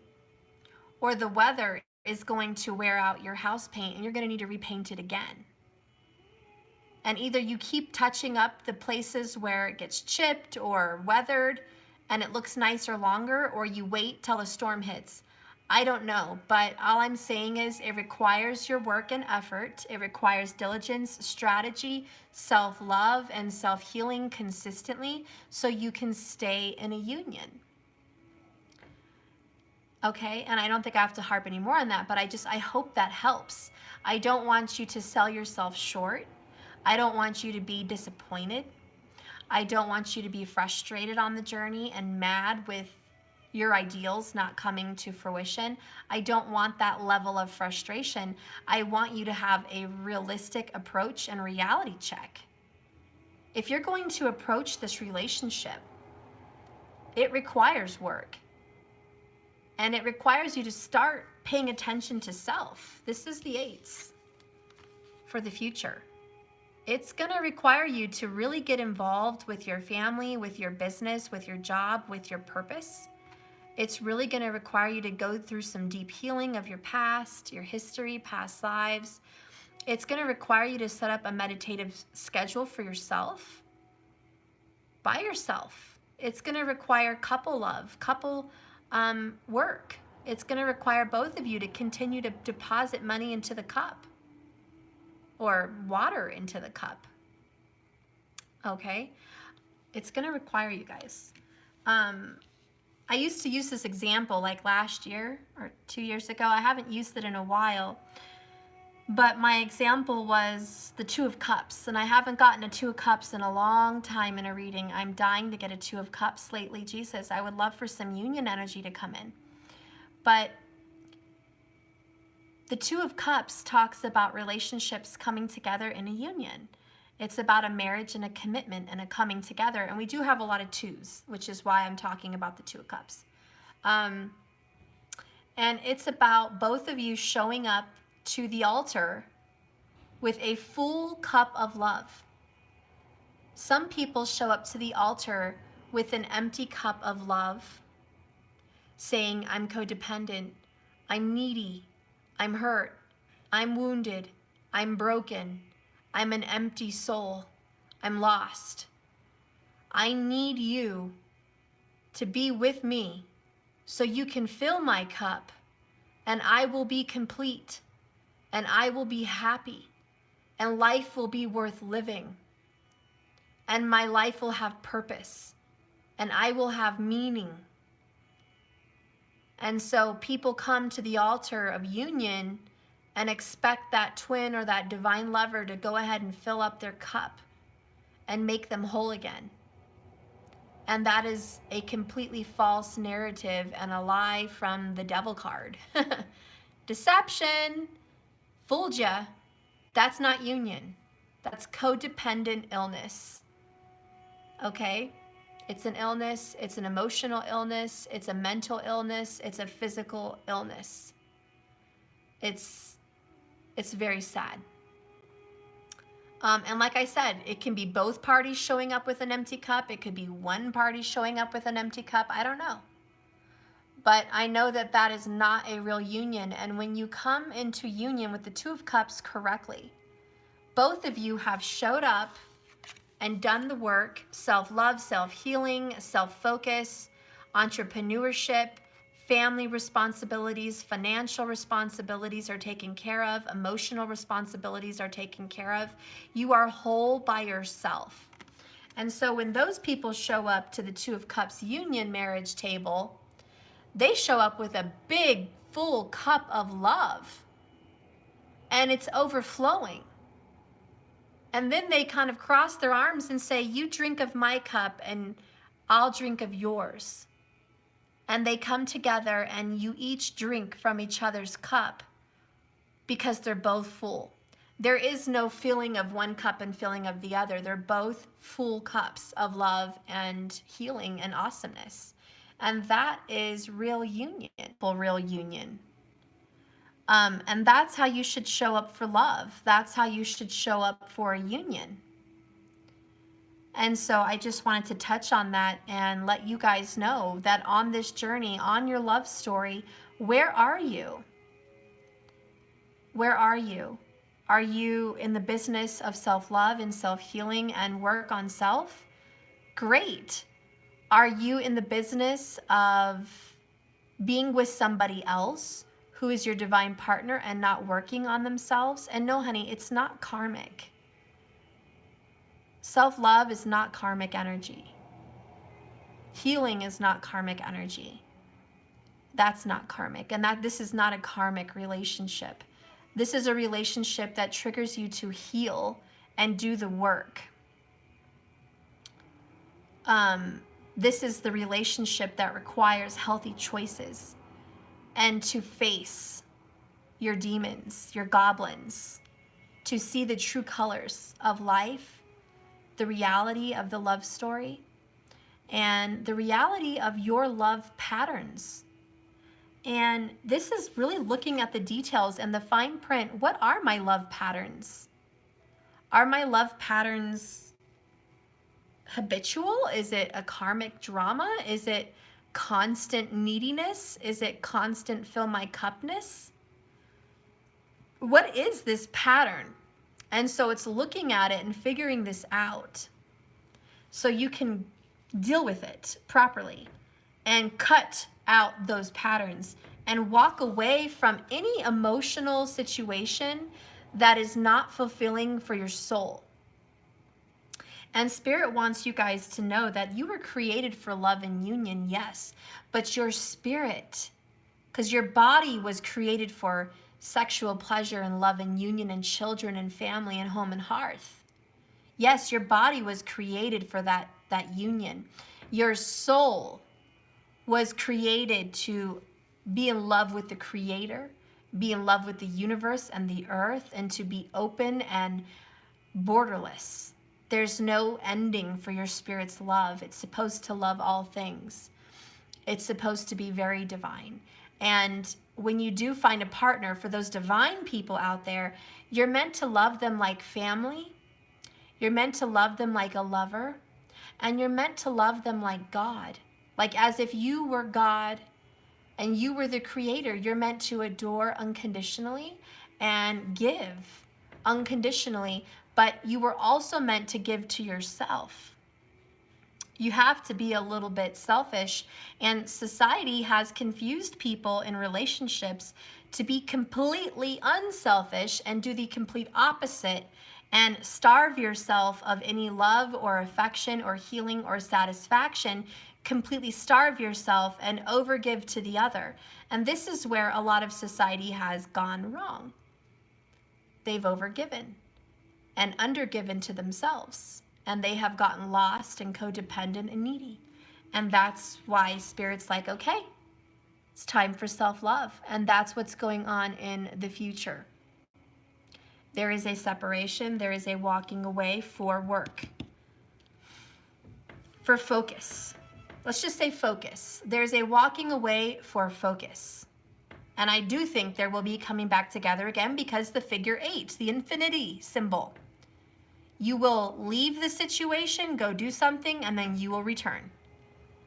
or the weather is going to wear out your house paint and you're going to need to repaint it again. And either you keep touching up the places where it gets chipped or weathered and it looks nicer longer, or you wait till a storm hits. I don't know, but all I'm saying is it requires your work and effort. It requires diligence, strategy, self-love, and self-healing consistently so you can stay in a union. Okay, and I don't think I have to harp any more on that, but I hope that helps. I don't want you to sell yourself short. I don't want you to be disappointed. I don't want you to be frustrated on the journey and mad with your ideals not coming to fruition. I don't want that level of frustration. I want you to have a realistic approach and reality check. If you're going to approach this relationship, it requires work. And it requires you to start paying attention to self. This is the 8s for the future. It's going to require you to really get involved with your family, with your business, with your job, with your purpose. It's really going to require you to go through some deep healing of your past, your history, past lives. It's going to require you to set up a meditative schedule for yourself, by yourself. It's going to require couple love, couple work. It's going to require both of you to continue to deposit money into the cup or water into the cup. Okay? It's going to require you guys. I used to use this example like last year or 2 years ago. I haven't used it in a while. But my example was the 2 of Cups. And I haven't gotten a 2 of Cups in a long time in a reading. I'm dying to get a 2 of Cups lately. Jesus, I would love for some union energy to come in. But the 2 of Cups talks about relationships coming together in a union. It's about a marriage and a commitment and a coming together. And we do have a lot of 2s, which is why I'm talking about the 2 of Cups. And it's about both of you showing up to the altar with a full cup of love. Some people show up to the altar with an empty cup of love, saying, I'm codependent, I'm needy, I'm hurt, I'm wounded, I'm broken, I'm an empty soul, I'm lost. I need you to be with me so you can fill my cup and I will be complete and I will be happy and life will be worth living and my life will have purpose and I will have meaning. And so people come to the altar of union and expect that twin or that divine lover to go ahead and fill up their cup and make them whole again. And that is a completely false narrative and a lie from the devil card. Deception, fooled ya. That's not union. That's codependent illness. Okay? It's an illness, it's an emotional illness, it's a mental illness, it's a physical illness. It's very sad. And like I said, it can be both parties showing up with an empty cup. It could be one party showing up with an empty cup. I don't know. But I know that that is not a real union. And when you come into union with the 2 of Cups correctly, both of you have showed up and done the work, self-love, self-healing, self-focus, entrepreneurship, family responsibilities, financial responsibilities are taken care of, emotional responsibilities are taken care of. You are whole by yourself. And so when those people show up to the 2 of Cups union marriage table, they show up with a big, full cup of love. And it's overflowing. And then they kind of cross their arms and say, you drink of my cup and I'll drink of yours. And they come together and you each drink from each other's cup because they're both full. There is no filling of one cup and filling of the other. They're both full cups of love and healing and awesomeness. And that is real union, real union. And that's how you should show up for love. That's how you should show up for a union. And so I just wanted to touch on that and let you guys know that on this journey, on your love story, where are you? Where are you? Are you in the business of self-love and self-healing and work on self? Great. Are you in the business of being with somebody else who is your divine partner and not working on themselves? And no, honey, it's not karmic. Self-love is not karmic energy. Healing is not karmic energy. That's not karmic. And this is not a karmic relationship. This is a relationship that triggers you to heal and do the work. This is the relationship that requires healthy choices and to face your demons, your goblins, to see the true colors of life, the reality of the love story, and the reality of your love patterns. And this is really looking at the details and the fine print. What are my love patterns? Are my love patterns habitual? Is it a karmic drama? Is it constant neediness? Is it constant fill my cupness? What is this pattern? And so it's looking at it and figuring this out so you can deal with it properly and cut out those patterns and walk away from any emotional situation that is not fulfilling for your soul. And Spirit wants you guys to know that you were created for love and union, yes, but your spirit, because your body was created for sexual pleasure and love and union and children and family and home and hearth. Yes, your body was created for that union. Your soul was created to be in love with the Creator, be in love with the universe and the earth, and to be open and borderless. There's no ending for your spirit's love. It's supposed to love all things. It's supposed to be very divine. And when you do find a partner, for those divine people out there, you're meant to love them like family. You're meant to love them like a lover. And you're meant to love them like God. Like as if you were God and you were the creator. You're meant to adore unconditionally and give unconditionally. But you were also meant to give to yourself. You have to be a little bit selfish, and society has confused people in relationships to be completely unselfish and do the complete opposite and starve yourself of any love or affection or healing or satisfaction, completely starve yourself and overgive to the other. And this is where a lot of society has gone wrong. They've overgiven and undergiven to themselves. And they have gotten lost and codependent and needy. And that's why Spirit's like, okay, it's time for self-love. And that's what's going on in the future. There is a separation. There is a walking away for work. For focus. Let's just say focus. There's a walking away for focus. And I do think there will be coming back together again because the figure 8, the infinity symbol. You will leave the situation, go do something, and then you will return.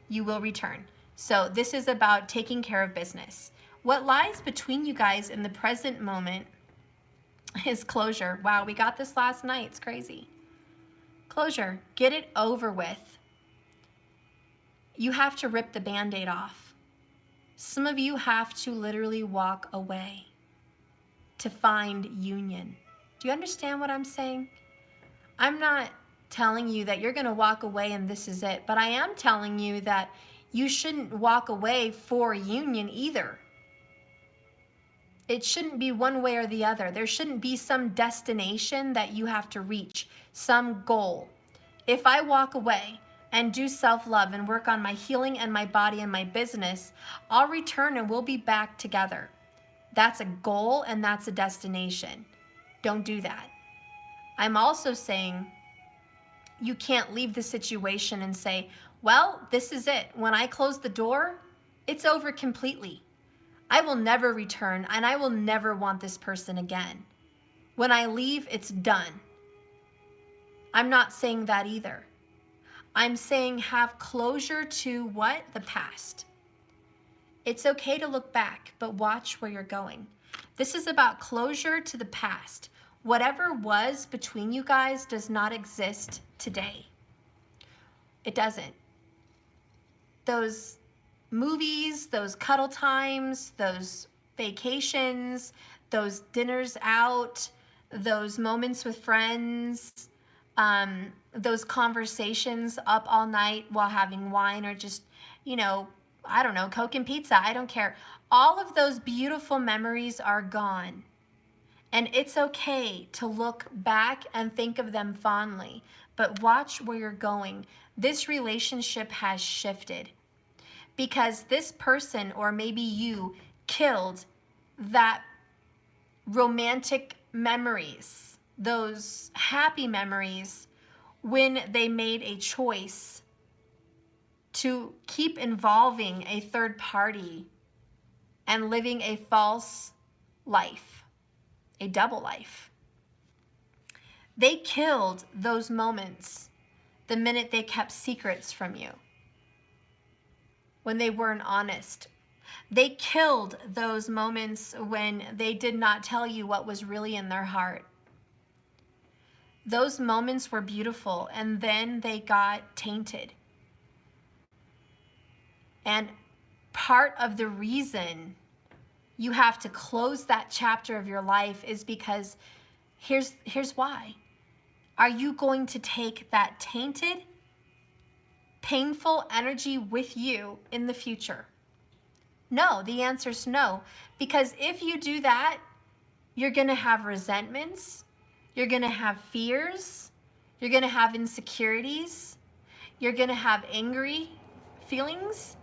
You will return. So this is about taking care of business. What lies between you guys in the present moment is closure. Wow, we got this last night. It's crazy. Closure. Get it over with. You have to rip the Band-Aid off. Some of you have to literally walk away to find union. Do you understand what I'm saying? I'm not telling you that you're going to walk away and this is it, but I am telling you that you shouldn't walk away for union either. It shouldn't be one way or the other. There shouldn't be some destination that you have to reach, some goal. If I walk away and do self-love and work on my healing and my body and my business, I'll return and we'll be back together. That's a goal and that's a destination. Don't do that. I'm also saying you can't leave the situation and say, well, this is it. When I close the door, it's over completely. I will never return, and I will never want this person again. When I leave, it's done. I'm not saying that either. I'm saying have closure to what? The past. It's okay to look back, but watch where you're going. This is about closure to the past. Whatever was between you guys does not exist today. It doesn't. Those movies, those cuddle times, those vacations, those dinners out, those moments with friends, those conversations up all night while having wine or just, I don't know, Coke and pizza, I don't care. All of those beautiful memories are gone. And it's okay to look back and think of them fondly, but watch where you're going. This relationship has shifted because this person, or maybe you, killed that romantic memories, those happy memories, when they made a choice to keep involving a third party and living a false life, a double life. They killed those moments the minute they kept secrets from you, when they weren't honest. They killed those moments when they did not tell you what was really in their heart. Those moments were beautiful, and then they got tainted. And part of the reason you have to close that chapter of your life is because here's why. Are you going to take that tainted, painful energy with you in the future? No, the answer is no. Because if you do that, you're going to have resentments, you're going to have fears, you're going to have insecurities, you're going to have angry feelings,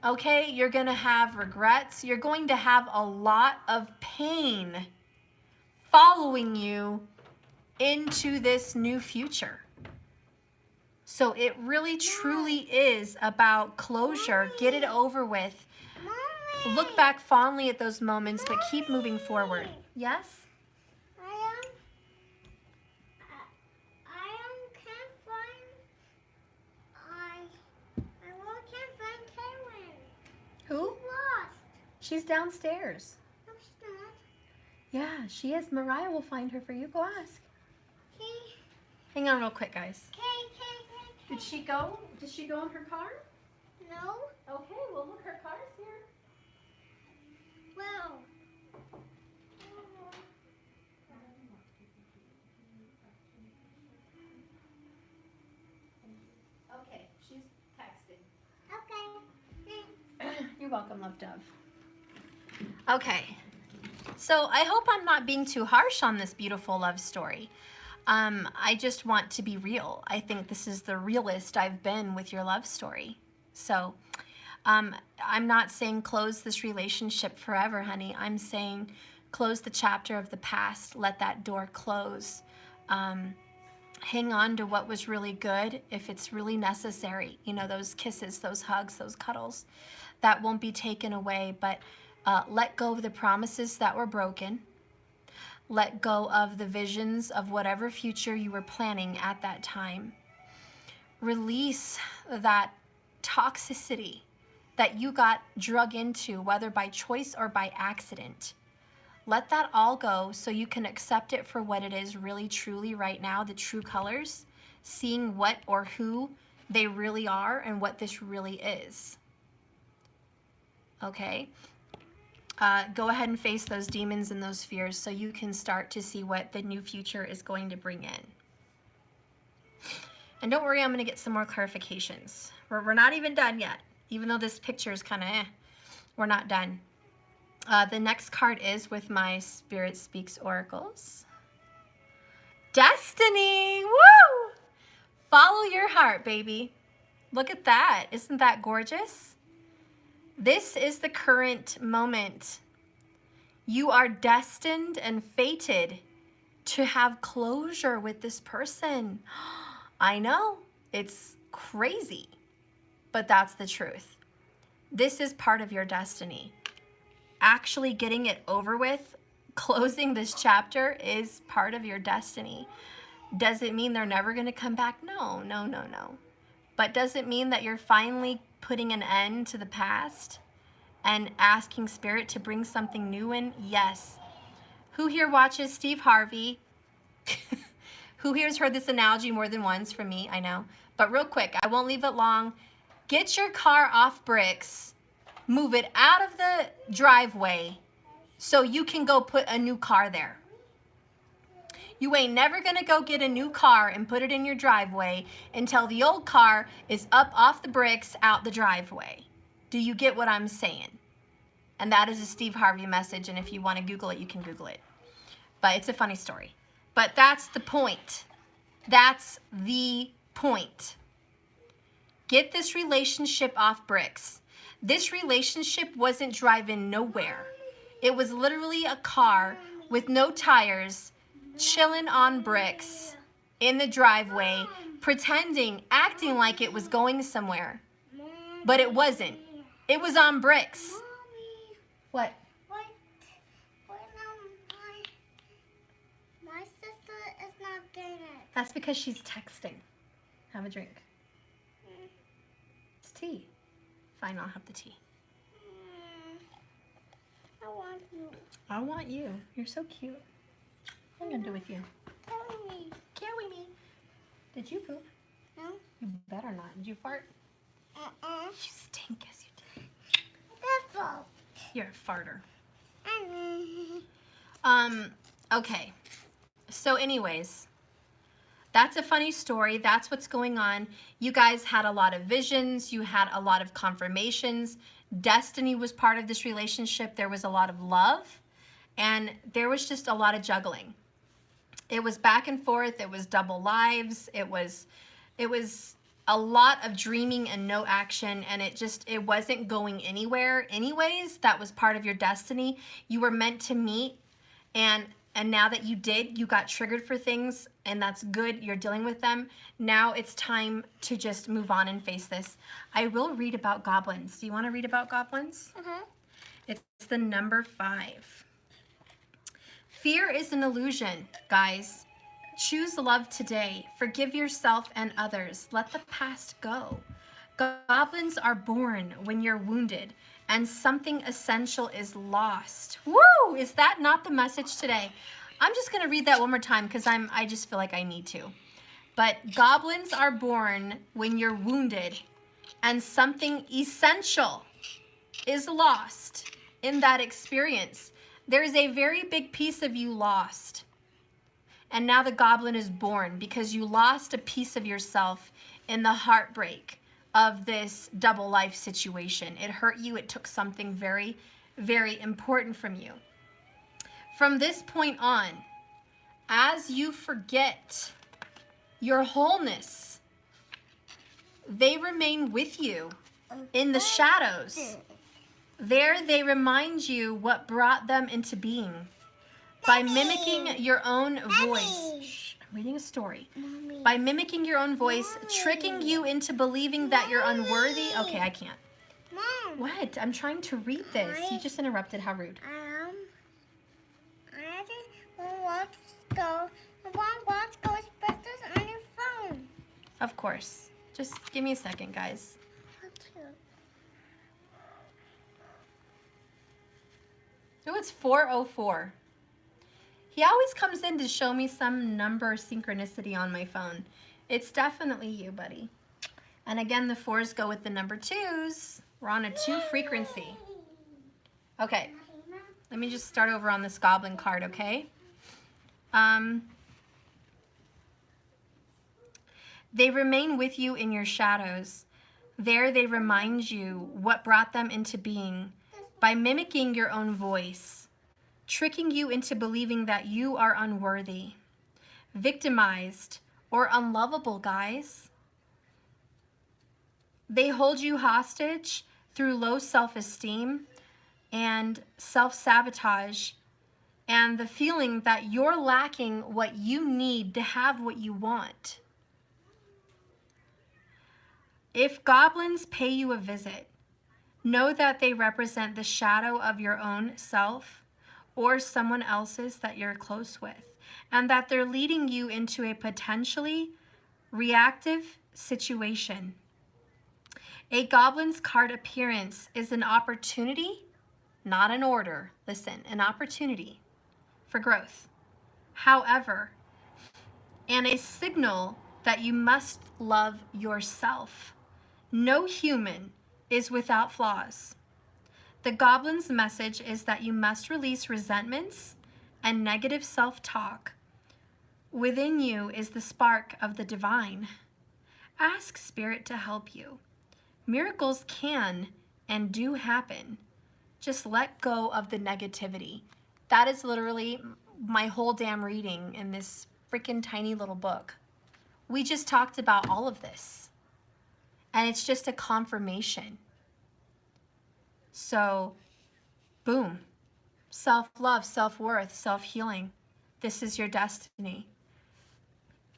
okay? You're going to have regrets. You're going to have a lot of pain following you into this new future. So it really truly is about closure. Get it over with. Look back fondly at those moments, but keep moving forward. Yes? Who? Lost. She's downstairs. No, she's not. Yeah, she is. Mariah will find her for you. Go ask. Okay. Hang on real quick, guys. Okay. Did she go? Did she go in her car? No. Okay, well look, her car's here. Well. Okay, she's texting. Okay. Thanks. You're welcome, love dove. Okay, so I hope I'm not being too harsh on this beautiful love story. I just want to be real. I think this is the realest I've been with your love story. So I'm not saying close this relationship forever, honey. I'm saying close the chapter of the past. Let that door close. Hang on to what was really good if it's really necessary. You know, those kisses, those hugs, those cuddles. That won't be taken away, but let go of the promises that were broken. Let go of the visions of whatever future you were planning at that time. Release that toxicity that you got drug into, whether by choice or by accident. Let that all go so you can accept it for what it is really truly right now, the true colors, seeing what or who they really are and what this really is. Okay? Go ahead and face those demons and those fears so you can start to see what the new future is going to bring in. And don't worry, I'm going to get some more clarifications. We're not even done yet. Even though this picture is kind of we're not done. The next card is with my Spirit Speaks Oracles. Destiny! Woo! Follow your heart, baby. Look at that. Isn't that gorgeous? This is the current moment. You are destined and fated to have closure with this person. I know, it's crazy, but that's the truth. This is part of your destiny. Actually getting it over with, closing this chapter is part of your destiny. Does it mean they're never going to come back? No, no, no, no. But does it mean that you're finally putting an end to the past and asking Spirit to bring something new in? Yes. Who here watches Steve Harvey? Who here's heard this analogy more than once from me? I know. But real quick, I won't leave it long. Get your car off bricks, move it out of the driveway so you can go put a new car there. You ain't never gonna go get a new car and put it in your driveway until the old car is up off the bricks out the driveway. Do you get what I'm saying? And that is a Steve Harvey message, and if you want to Google it, you can Google it. But it's a funny story. But that's the point. That's the point. Get this relationship off bricks. This relationship wasn't driving nowhere. It was literally a car with no tires, chilling on bricks in the driveway, pretending, acting like it was going somewhere. But it wasn't. It was on bricks. Mommy, What? my sister is not getting it. That's because she's texting. Have a drink. It's tea. Fine, I'll have the tea. I want you. I want you. You're so cute. What am I gonna do with you? Tell me. Carry me. Did you poop? No? You better not. Did you fart? Uh-uh. You stink as you did. That's all. You're a farter. Mm-hmm. Okay. So anyways, that's a funny story. That's what's going on. You guys had a lot of visions. You had a lot of confirmations. Destiny was part of this relationship. There was a lot of love. And there was just a lot of juggling. It was back and forth. It was double lives. It was a lot of dreaming and no action. And it wasn't going anywhere anyways. That was part of your destiny. You were meant to meet. And now that you did, you got triggered for things, and that's good. You're dealing with them. Now it's time to just move on and face this. I will read about goblins. Do you want to read about goblins? Uh-huh. It's the number 5. Fear is an illusion, guys. Choose love today. Forgive yourself and others. Let the past go. Goblins are born when you're wounded and something essential is lost. Woo! Is that not the message today? I'm just going to read that one more time because I just feel like I need to. But goblins are born when you're wounded and something essential is lost in that experience. There is a very big piece of you lost. And now the goblin is born because you lost a piece of yourself in the heartbreak of this double life situation. It hurt you. It took something very, very important from you. From this point on, as you forget your wholeness, they remain with you in the shadows. There they remind you what brought them into being by mimicking your own voice. Shh, I'm reading a story. Mommy. By mimicking your own voice, tricking you into believing that you're unworthy. Okay, I can't. Mom. What? I'm trying to read this. You just interrupted. How rude. I just want to go. I want to watch Ghostbusters on your phone. Of course. Just give me a second, guys. Oh, it's 4:04. He always comes in to show me some number synchronicity on my phone. It's definitely you, buddy. And again, the 4s go with the number 2s. We're on a 2 frequency. Okay, let me just start over on this goblin card, okay? They remain with you in your shadows. There they remind you what brought them into being by mimicking your own voice, tricking you into believing that you are unworthy, victimized, or unlovable, guys. They hold you hostage through low self-esteem, and self-sabotage and the feeling that you're lacking what you need to have what you want. If goblins pay you a visit, know that they represent the shadow of your own self or someone else's that you're close with, and that they're leading you into a potentially reactive situation. A goblin's card appearance is an opportunity, not an order. Listen, an opportunity for growth. However, and a signal that you must love yourself. No human is without flaws. The goblin's message is that you must release resentments and negative self-talk. Within you is the spark of the divine. Ask Spirit to help you. Miracles can and do happen. Just let go of the negativity. That is literally my whole damn reading in this freaking tiny little book. We just talked about all of this. And it's just a confirmation. So, boom. Self-love, self-worth, self-healing. This is your destiny.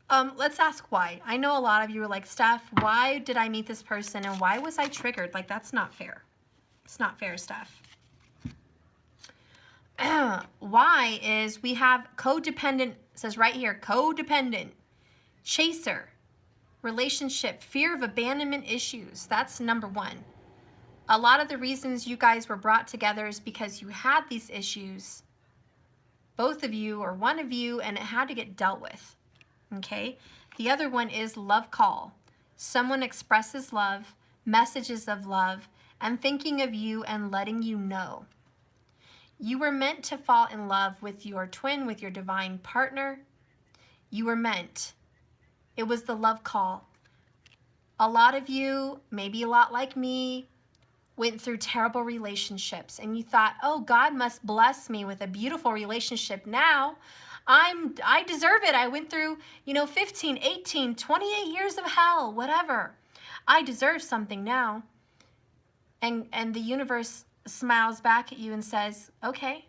Let's ask why. I know a lot of you are like, Steph, why did I meet this person and why was I triggered? Like, that's not fair. It's not fair, Steph. Why is we have codependent, says right here, codependent, chaser, relationship, fear of abandonment issues. That's number one. A lot of the reasons you guys were brought together is because you had these issues, both of you or one of you, and it had to get dealt with. Okay? The other one is love call. Someone expresses love, messages of love, and thinking of you and letting you know. You were meant to fall in love with your twin, with your divine partner. You were meant. It was the love call. A lot of you, maybe a lot like me, went through terrible relationships and you thought, oh, God must bless me with a beautiful relationship now. I deserve it. I went through, 15, 18, 28 years of hell, whatever. I deserve something now. And the universe smiles back at you and says, okay,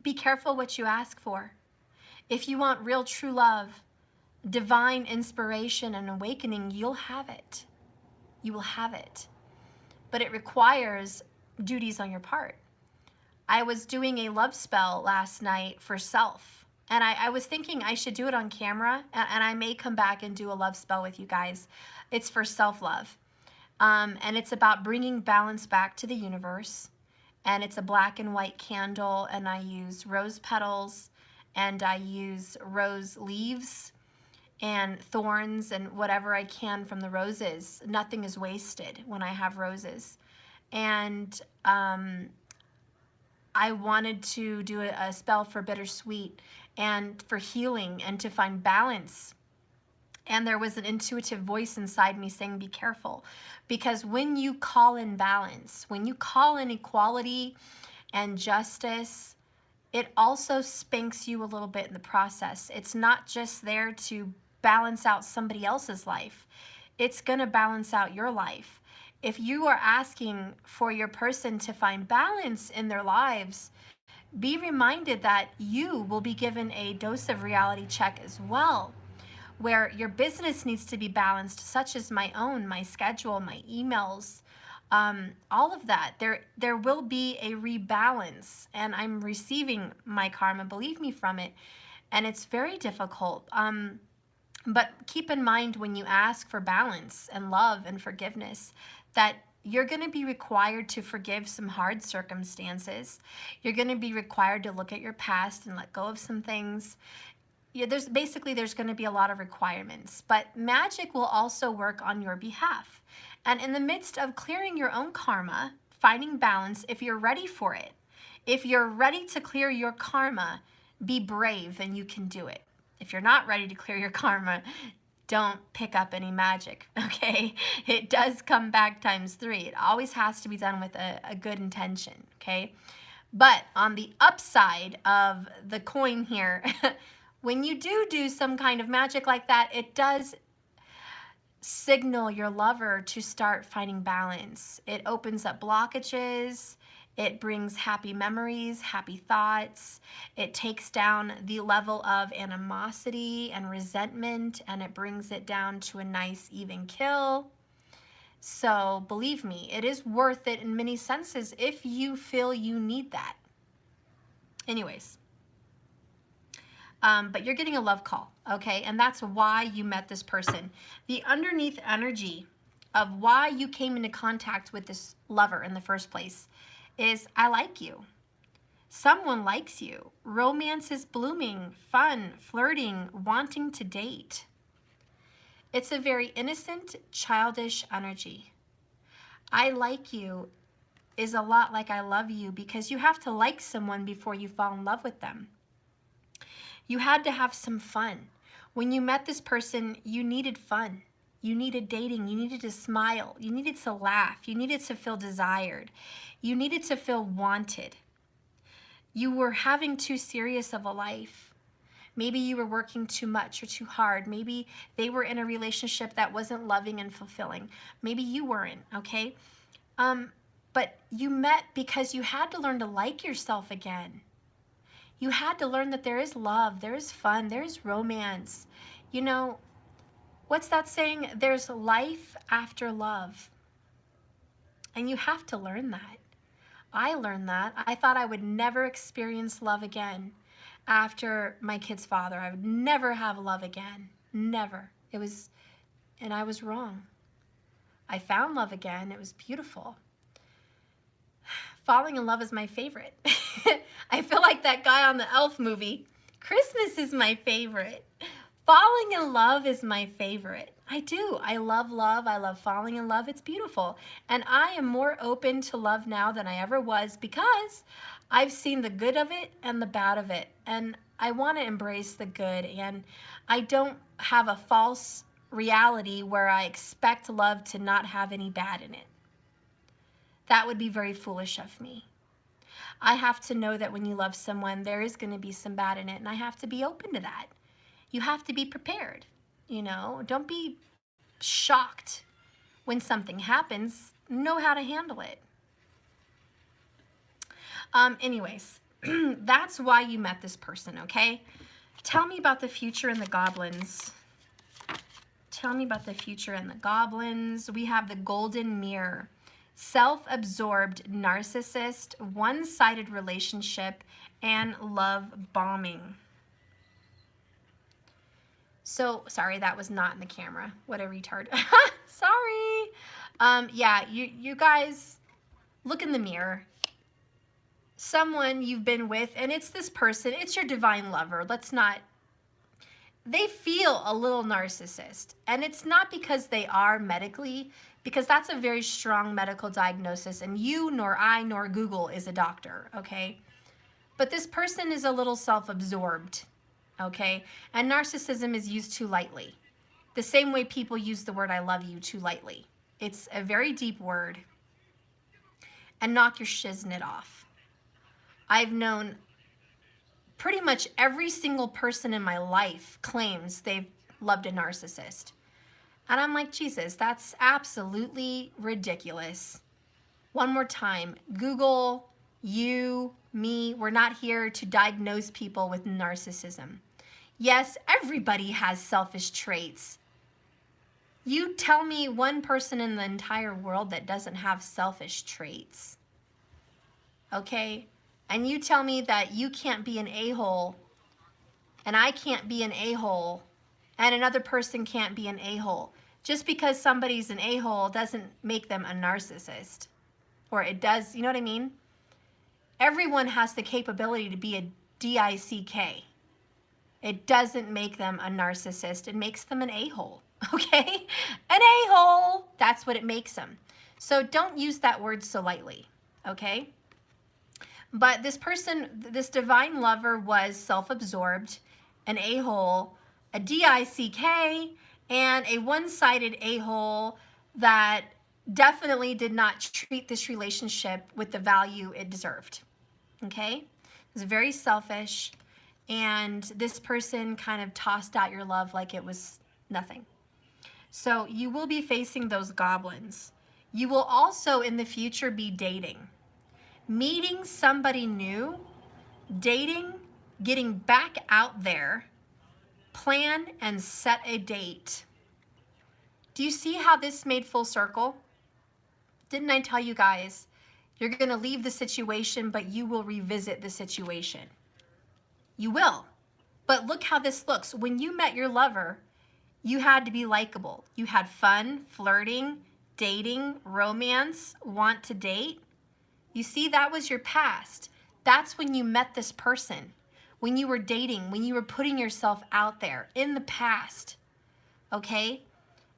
be careful what you ask for. If you want real true love, divine inspiration and awakening, you'll have it. You will have it. But it requires duties on your part. I was doing a love spell last night for self. And I was thinking I should do it on camera. And I may come back and do a love spell with you guys. It's for self-love. And it's about bringing balance back to the universe. And it's a black and white candle. And I use rose petals. And I use rose leaves and thorns and whatever I can from the roses. Nothing is wasted when I have roses. And I wanted to do a spell for bittersweet and for healing and to find balance. And there was an intuitive voice inside me saying, be careful. Because when you call in balance, when you call in equality and justice, it also spanks you a little bit in the process. It's not just there to balance out somebody else's life. It's going to balance out your life. If you are asking for your person to find balance in their lives, be reminded that you will be given a dose of reality check as well, where your business needs to be balanced, such as my own, my schedule, my emails, all of that. There will be a rebalance, and I'm receiving my karma, believe me, from it, and it's very difficult. But keep in mind when you ask for balance and love and forgiveness that you're going to be required to forgive some hard circumstances. You're going to be required to look at your past and let go of some things. There's going to be a lot of requirements, but magic will also work on your behalf. And in the midst of clearing your own karma, finding balance, if you're ready for it, if you're ready to clear your karma, be brave and you can do it. If you're not ready to clear your karma, don't pick up any magic, okay? It does come back ×3. It always has to be done with a good intention, okay? But on the upside of the coin here, when you do some kind of magic like that, it does signal your lover to start finding balance. It opens up blockages. It brings happy memories, happy thoughts. It takes down the level of animosity and resentment, and it brings it down to a nice even kill. So believe me, it is worth it in many senses if you feel you need that. Anyways, but you're getting a love call, okay? And that's why you met this person. The underneath energy of why you came into contact with this lover in the first place is I like you. Someone likes you. Romance is blooming, fun, flirting, wanting to date. It's a very innocent, childish energy. I like you is a lot like I love you because you have to like someone before you fall in love with them. You had to have some fun. When you met this person, you needed fun. You needed dating. You needed to smile. You needed to laugh. You needed to feel desired. You needed to feel wanted. You were having too serious of a life. Maybe you were working too much or too hard. Maybe they were in a relationship that wasn't loving and fulfilling. Maybe you weren't, okay? But you met because you had to learn to like yourself again. You had to learn that there is love, there is fun, there is romance. You know, what's that saying? There's life after love. And you have to learn that. I learned that. I thought I would never experience love again after my kid's father. I would never have love again. Never. And I was wrong. I found love again. It was beautiful. Falling in love is my favorite. I feel like that guy on the Elf movie. Christmas is my favorite. Falling in love is my favorite. I do. I love love. I love falling in love. It's beautiful. And I am more open to love now than I ever was because I've seen the good of it and the bad of it. And I want to embrace the good. And I don't have a false reality where I expect love to not have any bad in it. That would be very foolish of me. I have to know that when you love someone, there is going to be some bad in it, and I have to be open to that. You have to be prepared, you know? Don't be shocked when something happens. Know how to handle it. Anyways, that's why you met this person, okay? Tell me about the future and the goblins. Tell me about the future and the goblins. We have the golden mirror. Self-absorbed narcissist, one-sided relationship, and love bombing. So, sorry, that was not in the camera. What a retard. Sorry. Yeah, you guys, look in the mirror. Someone you've been with, and it's this person, it's your divine lover. They feel a little narcissist. And it's not because they are medically, because that's a very strong medical diagnosis, and you nor I nor Google is a doctor, okay? But this person is a little self-absorbed, okay? And narcissism is used too lightly. The same way people use the word I love you too lightly. It's a very deep word. And knock your shiznit off. I've known pretty much every single person in my life claims they've loved a narcissist. And I'm like, Jesus, that's absolutely ridiculous. One more time, Google, you, me, we're not here to diagnose people with narcissism. Yes, everybody has selfish traits. You tell me one person in the entire world that doesn't have selfish traits. Okay? And you tell me that you can't be an a-hole, and I can't be an a-hole, and another person can't be an a-hole. Just because somebody's an a-hole doesn't make them a narcissist. Or it does, you know what I mean? Everyone has the capability to be a D-I-C-K. It doesn't make them a narcissist. It makes them an a-hole, okay? An a-hole, that's what it makes them. So don't use that word so lightly, okay? But this person, this divine lover was self-absorbed, an a-hole, a D-I-C-K, and a one-sided a-hole that definitely did not treat this relationship with the value it deserved, okay? It was very selfish, and this person kind of tossed out your love like it was nothing. So you will be facing those goblins. You will also in the future be dating. meeting somebody new, dating, getting back out there, plan and set a date. Do you see how this made full circle? Didn't I tell you guys, you're going to leave the situation, but you will revisit the situation. You will. But look how this looks. When you met your lover, you had to be likable. You had fun, flirting, dating, romance, want to date. You see, that was your past. That's when you met this person, when you were dating, when you were putting yourself out there in the past, okay?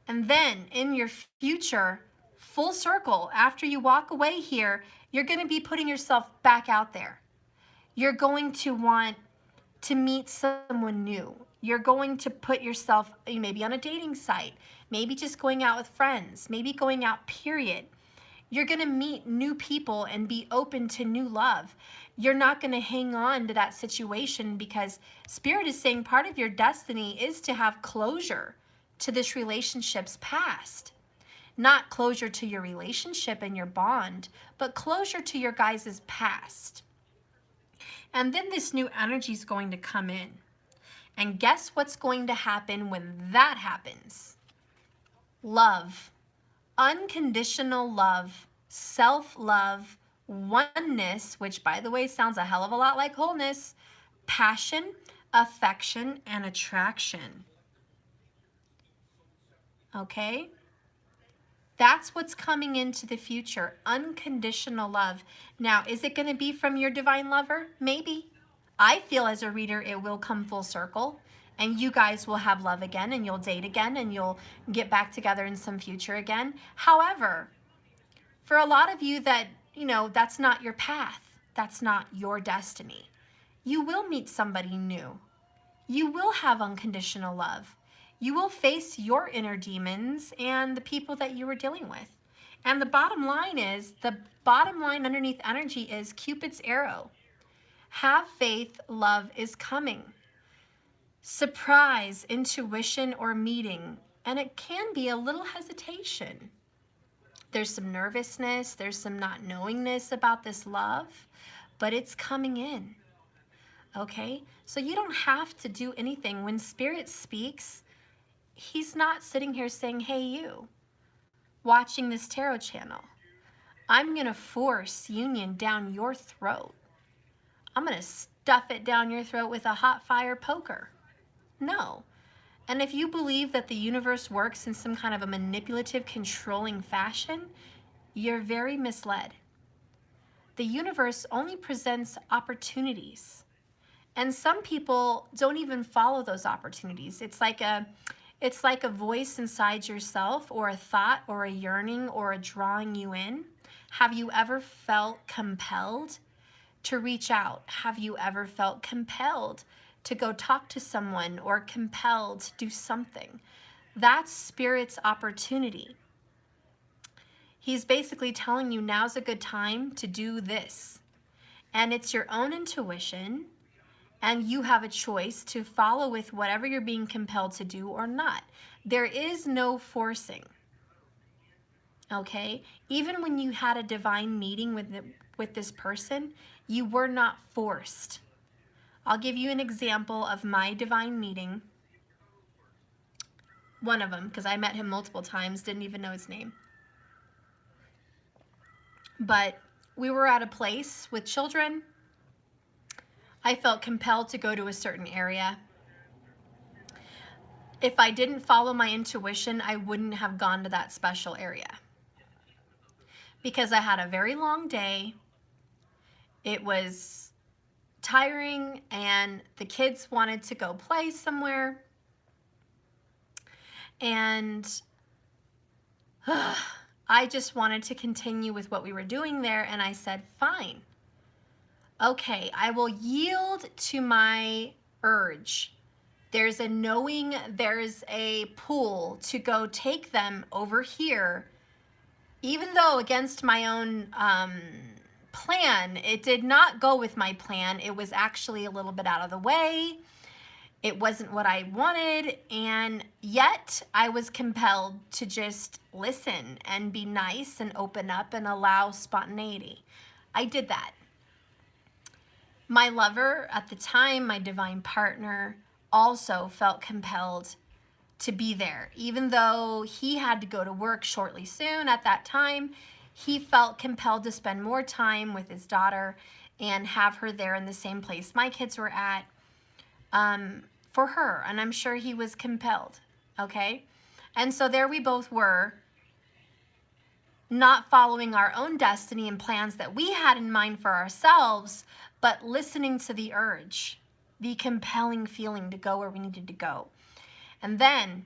And then in your future, full circle, after you walk away here, you're going to be putting yourself back out there. You're going to want to meet someone new. You're going to put yourself maybe on a dating site, maybe just going out with friends, maybe going out, period. You're going to meet new people and be open to new love. You're not going to hang on to that situation because Spirit is saying part of your destiny is to have closure to this relationship's past. Not closure to your relationship and your bond, but closure to your guys' past. And then this new energy is going to come in. And guess what's going to happen when that happens? Love. Unconditional love, self-love, oneness, which by the way sounds a hell of a lot like wholeness, passion, affection, and attraction. Okay? That's what's coming into the future, unconditional love. Now, is it going to be from your divine lover? Maybe. I feel as a reader it will come full circle. And you guys will have love again, and you'll date again, and you'll get back together in some future again. However, for a lot of you that, that's not your path. That's not your destiny. You will meet somebody new. You will have unconditional love. You will face your inner demons and the people that you were dealing with. And the bottom line underneath energy is Cupid's arrow. Have faith, love is coming. Surprise, intuition, or meeting, and it can be a little hesitation. There's some nervousness, there's some not knowingness about this love, but it's coming in, okay? So you don't have to do anything. When Spirit speaks, he's not sitting here saying, hey, you, watching this tarot channel, I'm going to force union down your throat. I'm going to stuff it down your throat with a hot fire poker. No. And if you believe that the universe works in some kind of a manipulative, controlling fashion, you're very misled. The universe only presents opportunities. And some people don't even follow those opportunities. It's like a voice inside yourself, or a thought, or a yearning, or a drawing you in. Have you ever felt compelled to reach out? Have you ever felt compelled to go talk to someone, or compelled to do something? That's Spirit's opportunity. He's basically telling you now's a good time to do this. And it's your own intuition, and you have a choice to follow with whatever you're being compelled to do or not. There is no forcing. Okay? Even when you had a divine meeting with this person, you were not forced. I'll give you an example of my divine meeting. One of them, because I met him multiple times, didn't even know his name. But we were at a place with children. I felt compelled to go to a certain area. If I didn't follow my intuition, I wouldn't have gone to that special area. Because I had a very long day. It was tiring, and the kids wanted to go play somewhere. And I just wanted to continue with what we were doing there, and I said, fine. Okay, I will yield to my urge. There's a knowing, there's a pull to go take them over here, even though against my own plan. It did not go with my plan. It was actually a little bit out of the way. It wasn't what I wanted, and yet I was compelled to just listen and be nice and open up and allow spontaneity. I did that. My lover at the time, my divine partner, also felt compelled to be there. Even though he had to go to work shortly soon at that time, he felt compelled to spend more time with his daughter and have her there in the same place my kids were at, for her. And I'm sure he was compelled, okay? And so there we both were, not following our own destiny and plans that we had in mind for ourselves, but listening to the urge, the compelling feeling to go where we needed to go. And then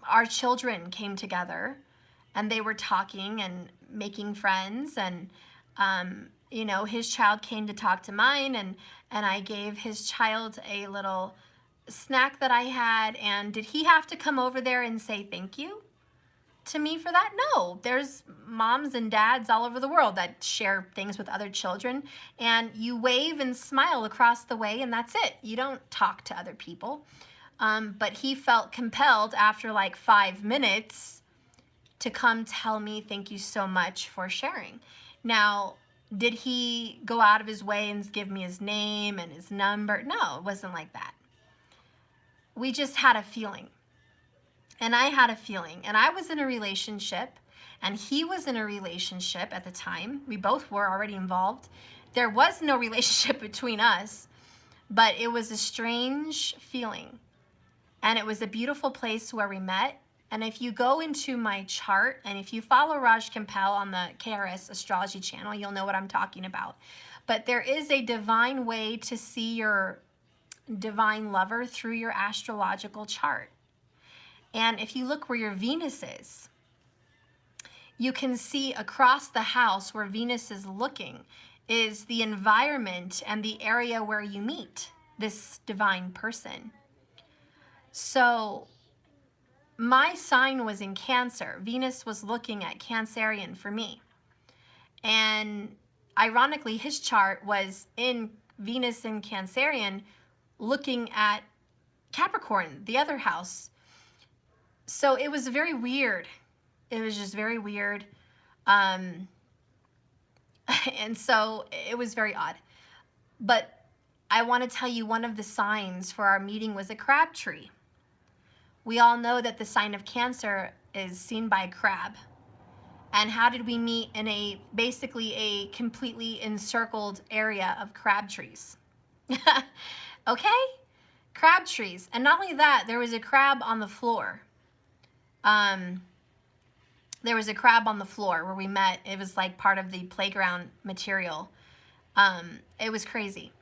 our children came together and they were talking and making friends, and you know, his child came to talk to mine, and I gave his child a little snack that I had. And did he have to come over there and say thank you to me for that? No. There's moms and dads all over the world that share things with other children, and you wave and smile across the way, and that's it. You don't talk to other people. But he felt compelled after like 5 minutes to come tell me thank you so much for sharing. Now, did he go out of his way and give me his name and his number? No, it wasn't like that. We just had a feeling. And I had a feeling. And I was in a relationship, and he was in a relationship at the time. We both were already involved. There was no relationship between us, but it was a strange feeling. And it was a beautiful place where we met. And if you go into my chart, and if you follow Raj Kampel on the KRS astrology channel, you'll know what I'm talking about. But there is a divine way to see your divine lover through your astrological chart. And if you look where your Venus is, you can see across the house where Venus is looking is the environment and the area where you meet this divine person. So my sign was in Cancer. Venus was looking at Cancerian for me. And ironically, his chart was in Venus in Cancerian looking at Capricorn, the other house. So it was very weird. It was just very weird. And so it was very odd. But I want to tell you, one of the signs for our meeting was a crab tree. We all know that the sign of Cancer is seen by a crab. And how did we meet? In a basically a completely encircled area of crab trees. Okay? Crab trees. And not only that, there was a crab on the floor. There was a crab on the floor where we met. It was like part of the playground material. It was crazy.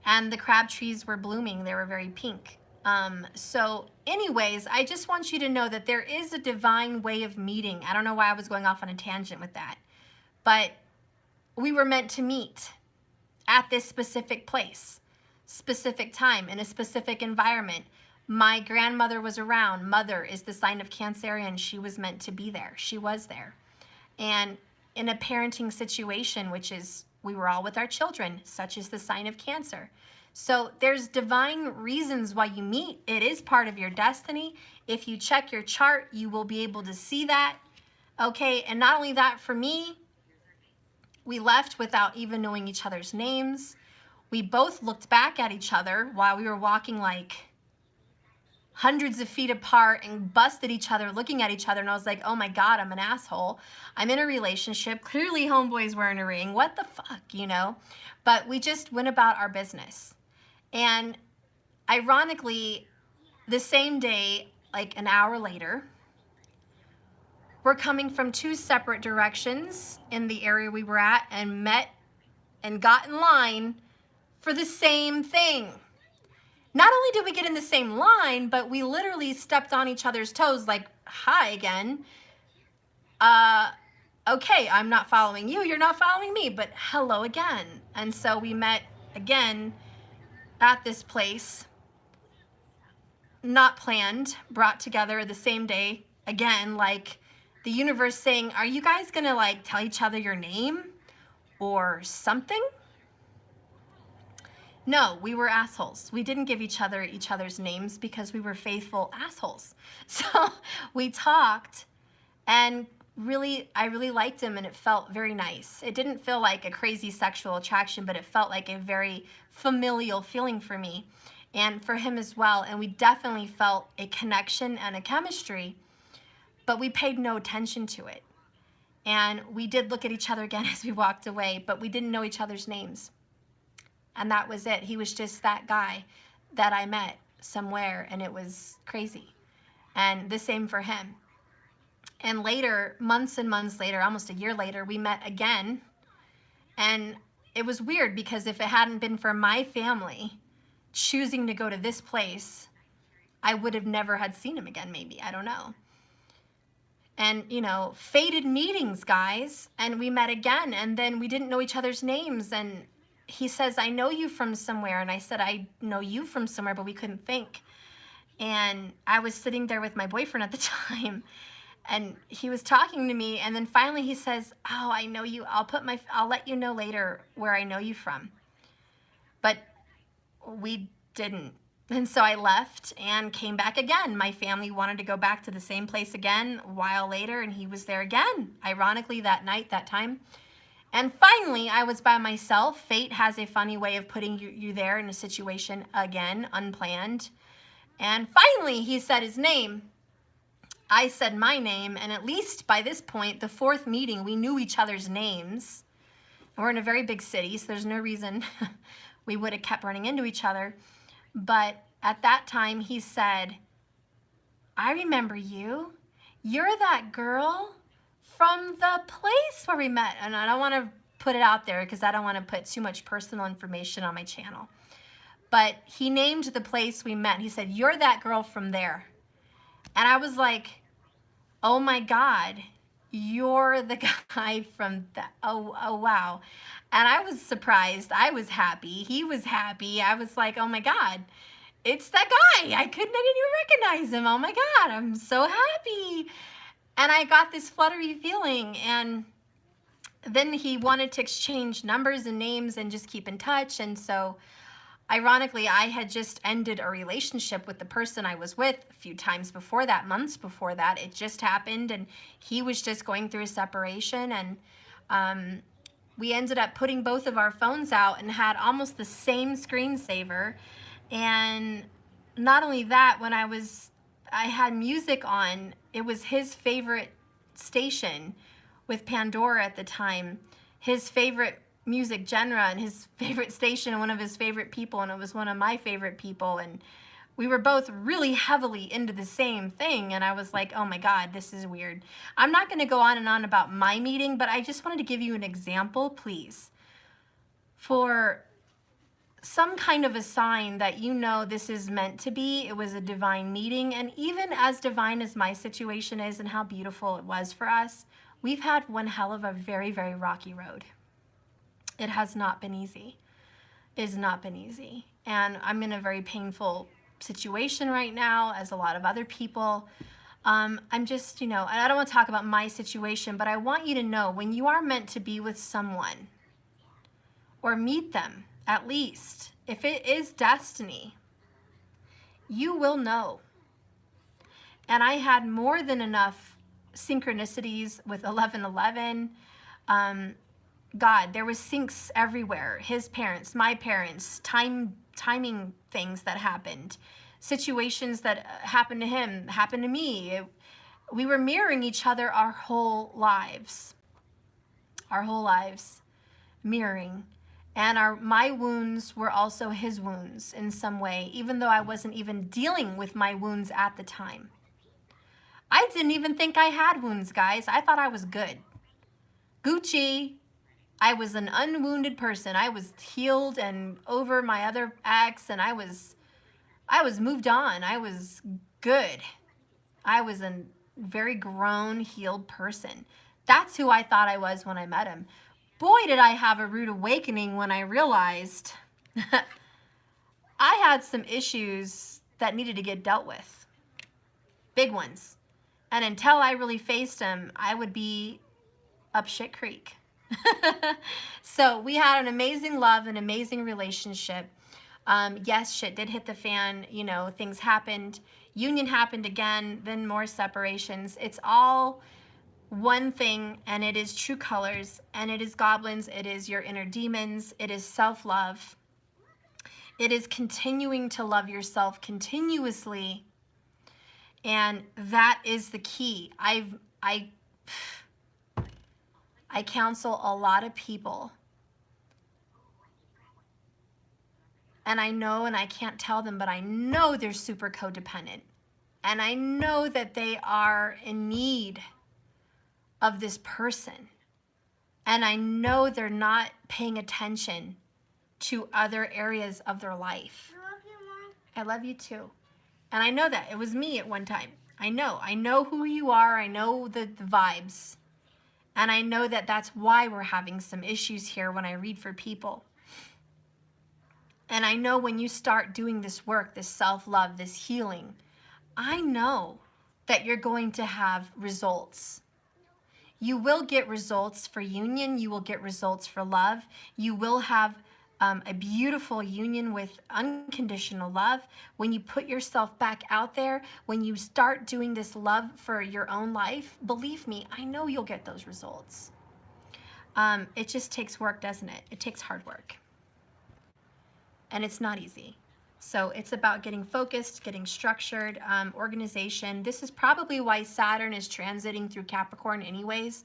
And the crab trees were blooming. They were very pink. So anyways, I just want you to know that there is a divine way of meeting. I don't know why I was going off on a tangent with that, but we were meant to meet at this specific place, specific time, in a specific environment. My grandmother was around. Mother is the sign of Cancerian. She was meant to be there. She was there. And in a parenting situation, which is we were all with our children, such is the sign of Cancer. So there's divine reasons why you meet. It is part of your destiny. If you check your chart, you will be able to see that. Okay, and not only that, for me, we left without even knowing each other's names. We both looked back at each other while we were walking like hundreds of feet apart and busted each other looking at each other. And I was like, oh my God, I'm an asshole. I'm in a relationship. Clearly homeboy's wearing a ring. What the fuck, you know? But we just went about our business. And ironically, the same day, like an hour later, we're coming from two separate directions in the area we were at and met and got in line for the same thing. Not only did we get in the same line, but we literally stepped on each other's toes like, hi again. Okay, I'm not following you, you're not following me, but hello again. And so we met again at this place, not planned, brought together the same day, again, like the universe saying, are you guys gonna like tell each other your name or something? No, we were assholes. We didn't give each other's names because we were faithful assholes. So we talked, and I really liked him, and it felt very nice. It didn't feel like a crazy sexual attraction, but it felt like a very familial feeling for me and for him as well. And we definitely felt a connection and a chemistry, but we paid no attention to it. And we did look at each other again as we walked away, but we didn't know each other's names. And that was it. He was just that guy that I met somewhere, and it was crazy. And the same for him. And later, months and months later, almost a year later, we met again. And it was weird because if it hadn't been for my family choosing to go to this place, I would have never had seen him again, maybe. I don't know. And, you know, fated meetings, guys. And we met again, and then we didn't know each other's names. And he says, I know you from somewhere. And I said, I know you from somewhere, but we couldn't think. And I was sitting there with my boyfriend at the time, and he was talking to me, and then finally he says, oh, I know you. I'll let you know later where I know you from. But we didn't. And so I left and came back again. My family wanted to go back to the same place again a while later, and he was there again, ironically, that night, that time. And finally, I was by myself. Fate has a funny way of putting you there in a situation again, unplanned. And finally, he said his name. I said my name, and at least by this point, the fourth meeting, we knew each other's names. And we're in a very big city, so there's no reason we would have kept running into each other. But at that time, he said, I remember you. You're that girl from the place where we met. And I don't want to put it out there because I don't want to put too much personal information on my channel. But he named the place we met. He said, you're that girl from there. And I was like, oh my God, you're the guy from that. Oh, wow. And I was surprised. I was happy. He was happy. I was like, oh my God, it's that guy. I didn't even recognize him. Oh my God, I'm so happy. And I got this fluttery feeling. And then he wanted to exchange numbers and names and just keep in touch. And so ironically, I had just ended a relationship with the person I was with a few times before that, months before that. It just happened, and he was just going through a separation, and we ended up putting both of our phones out and had almost the same screensaver. And not only that, when I had music on, it was his favorite station with Pandora at the time, his favorite music genre and his favorite station and one of his favorite people, and it was one of my favorite people, and we were both really heavily into the same thing. And I was like, oh my God, this is weird. I'm not going to go on and on about my meeting, but I just wanted to give you an example, please, for some kind of a sign that you know this is meant to be. It was a divine meeting, and even as divine as my situation is and how beautiful it was for us, we've had one hell of a very, very rocky road. It has not been easy. It has not been easy. And I'm in a very painful situation right now, as a lot of other people. I'm just, and I don't want to talk about my situation, but I want you to know when you are meant to be with someone or meet them, at least, if it is destiny, you will know. And I had more than enough synchronicities with 1111. God, there was syncs everywhere. His parents, my parents, timing things that happened, situations that happened to him, happened to me. We were mirroring each other our whole lives, mirroring. And my wounds were also his wounds in some way, even though I wasn't even dealing with my wounds at the time. I didn't even think I had wounds, guys. I thought I was good. Gucci. I was an unwounded person. I was healed and over my other ex, and I was moved on. I was good. I was a very grown, healed person. That's who I thought I was when I met him. Boy, did I have a rude awakening when I realized I had some issues that needed to get dealt with. Big ones. And until I really faced them, I would be up shit creek. So we had an amazing love, an amazing relationship. Yes, shit did hit the fan. Things happened. Union happened again, then more separations. It's all one thing, and it is true colors, and it is goblins, it is your inner demons, it is self-love. It is continuing to love yourself continuously, and that is the key. I counsel a lot of people, and I know, and I can't tell them, but I know they're super codependent, and I know that they are in need of this person, and I know they're not paying attention to other areas of their life. I love you, Mom. I love you too. And I know that. It was me at one time. I know who you are. I know the vibes. And I know that that's why we're having some issues here when I read for people. And I know when you start doing this work, this self-love, this healing, I know that you're going to have results. You will get results for union. You will get results for love. You will have a beautiful union with unconditional love. When you put yourself back out there, when you start doing this love for your own life, believe me, I know you'll get those results. It just takes work, doesn't it? It takes hard work. And it's not easy. So it's about getting focused, getting structured, organization. This is probably why Saturn is transiting through Capricorn anyways,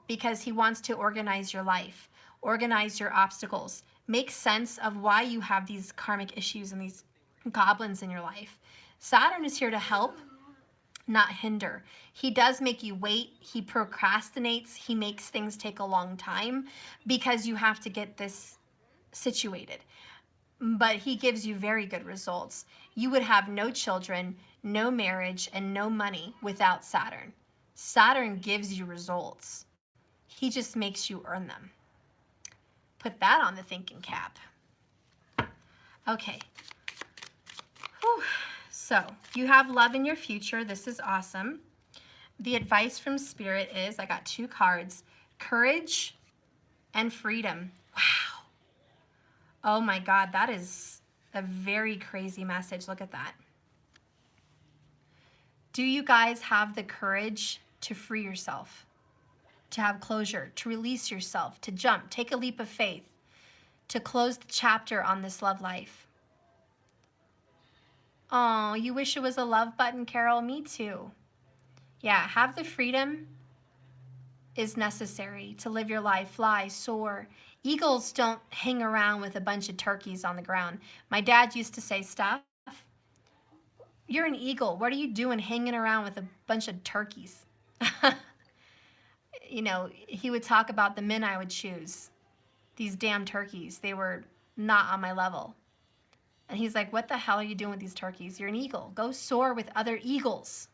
because he wants to organize your life, organize your obstacles, make sense of why you have these karmic issues and these goblins in your life. Saturn is here to help, not hinder. He does make you wait. He procrastinates. He makes things take a long time because you have to get this situated. But he gives you very good results. You would have no children, no marriage, and no money without Saturn. Saturn gives you results. He just makes you earn them. Put that on the thinking cap. Okay. Whew. So you have love in your future. This is awesome. The advice from Spirit is, I got 2 cards, courage and freedom. Wow. Oh my God, that is a very crazy message. Look at that. Do you guys have the courage to free yourself, to have closure, to release yourself, to jump, take a leap of faith, to close the chapter on this love life? Oh, you wish it was a love button, Carol? Me too. Yeah, have the freedom is necessary to live your life, fly, soar. Eagles don't hang around with a bunch of turkeys on the ground. My dad used to say, Steph, you're an eagle. What are you doing hanging around with a bunch of turkeys? You know, he would talk about the men I would choose. These damn turkeys. They were not on my level. And he's like, what the hell are you doing with these turkeys? You're an eagle. Go soar with other eagles.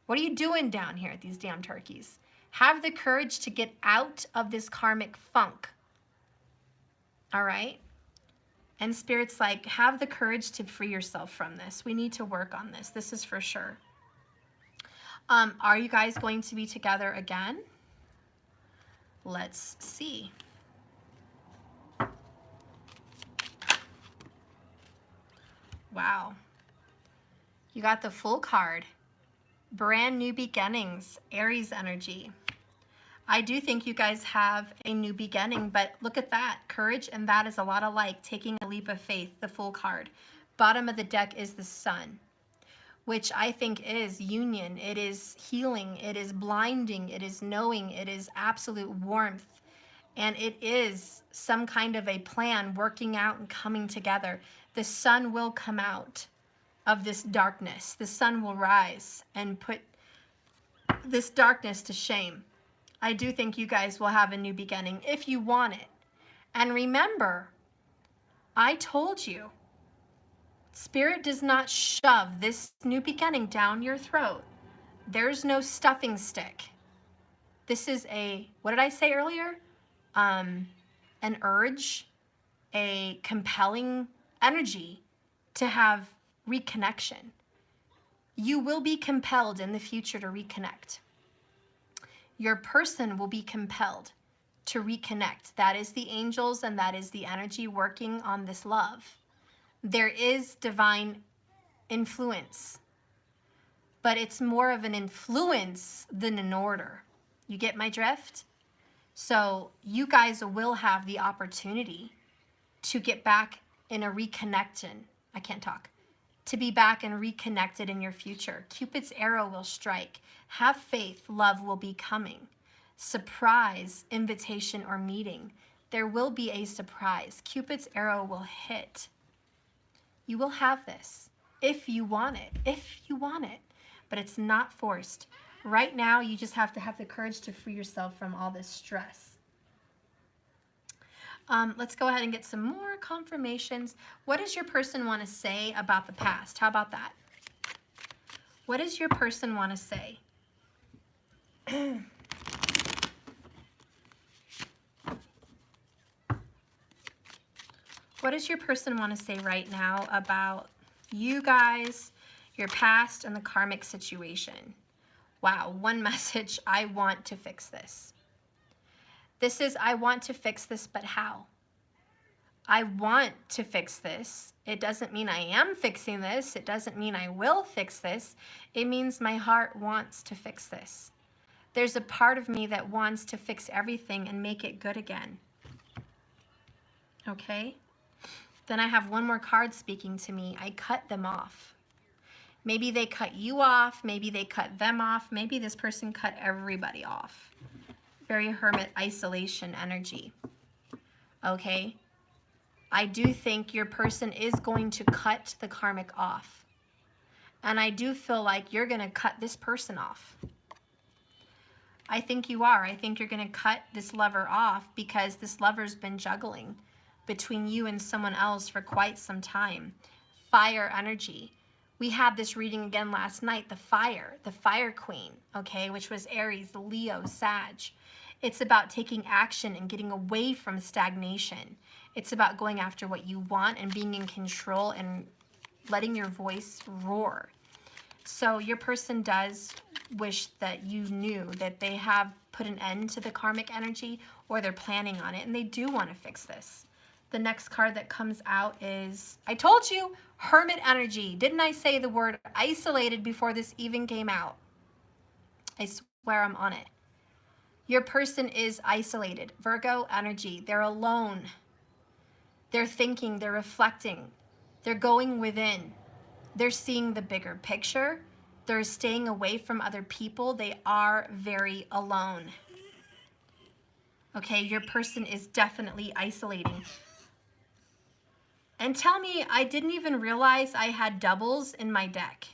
What are you doing down here at these damn turkeys? Have the courage to get out of this karmic funk. All right? And Spirit's like, have the courage to free yourself from this. We need to work on this. This is for sure. Are you guys going to be together again? Let's see. Wow. You got the full card. Brand new beginnings, Aries energy. I do think you guys have a new beginning, but look at that. Courage, and that is a lot alike. Taking a leap of faith, the full card. Bottom of the deck is the Sun, which I think is union. It is healing. It is blinding. It is knowing. It is absolute warmth. And it is some kind of a plan working out and coming together. The sun will come out of this darkness. The sun will rise and put this darkness to shame. I do think you guys will have a new beginning if you want it. And remember, I told you, Spirit does not shove this new beginning down your throat. There's no stuffing stick. This is a, what did I say earlier? An urge, a compelling energy to have reconnection. You will be compelled in the future to reconnect. Your person will be compelled to reconnect. That is the angels, and that is the energy working on this love. There is divine influence but it's more of an influence than an order. You get my drift? So you guys will have the opportunity to get back in a reconnection. I can't talk. To be back and reconnected in your future. Cupid's arrow will strike. Have faith, love will be coming. Surprise, invitation, or meeting. There will be a surprise. Cupid's arrow will hit. You will have this if you want it, but it's not forced. Right now, you just have to have the courage to free yourself from all this stress. Let's go ahead and get some more confirmations. What does your person want to say about the past? How about that? What does your person want to say? What does your person want to say right now about you guys, your past, and the karmic situation? Wow, one message: I want to fix this. This is, I want to fix this, but how? I want to fix this. It doesn't mean I am fixing this. It doesn't mean I will fix this. It means my heart wants to fix this. There's a part of me that wants to fix everything and make it good again. Okay? Then I have one more card speaking to me. I cut them off. Maybe they cut you off. Maybe they cut them off. Maybe this person cut everybody off. Very hermit isolation energy. Okay? I do think your person is going to cut the karmic off. And I do feel like you're going to cut this person off. I think you are. I think you're going to cut this lover off because this lover's been juggling between you and someone else for quite some time. Fire energy. We had this reading again last night, the fire queen, okay, which was Aries, Leo, Sag. It's about taking action and getting away from stagnation. It's about going after what you want and being in control and letting your voice roar. So your person does wish that you knew that they have put an end to the karmic energy, or they're planning on it, and they do want to fix this. The next card that comes out is, I told you, hermit energy. Didn't I say the word isolated before this even came out? I swear I'm on it. Your person is isolated. Virgo energy. They're alone. They're thinking, they're reflecting. They're going within. They're seeing the bigger picture. They're staying away from other people. They are very alone. Okay, your person is definitely isolating. And tell me, I didn't even realize I had doubles in my deck.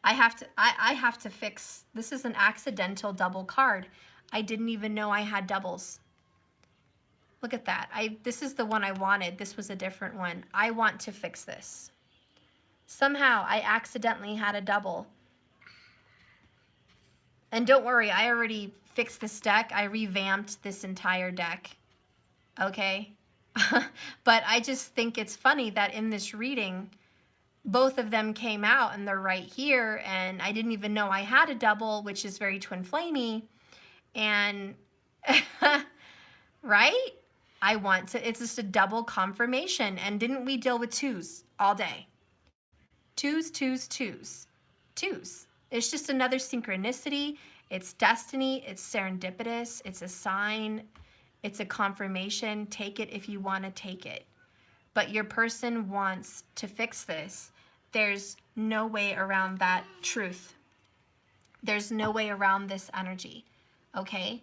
I have to fix, this is an accidental double card. I didn't even know I had doubles. Look at that. This is the one I wanted. This was a different one. I want to fix this. Somehow I accidentally had a double. And don't worry, I already fixed this deck. I revamped this entire deck. Okay? But I just think it's funny that in this reading, both of them came out and they're right here, and I didn't even know I had a double, which is very twin flamey. And right? I want to, it's just a double confirmation. And didn't we deal with twos all day? Twos, twos, twos, twos. It's just another synchronicity. It's destiny. It's serendipitous. It's a sign. It's a confirmation. Take it if you want to take it. But your person wants to fix this. There's no way around that truth. There's no way around this energy. Okay?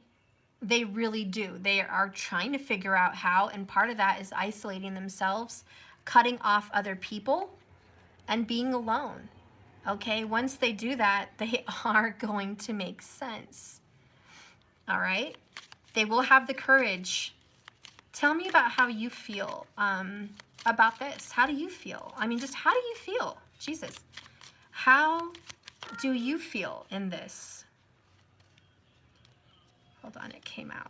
They really do. They are trying to figure out how, and part of that is isolating themselves, cutting off other people, and being alone. Okay? Once they do that, they are going to make sense. All right? They will have the courage. Tell me about how you feel about this. How do you feel? I mean, just how do you feel? Jesus. How do you feel in this? Hold on, it came out.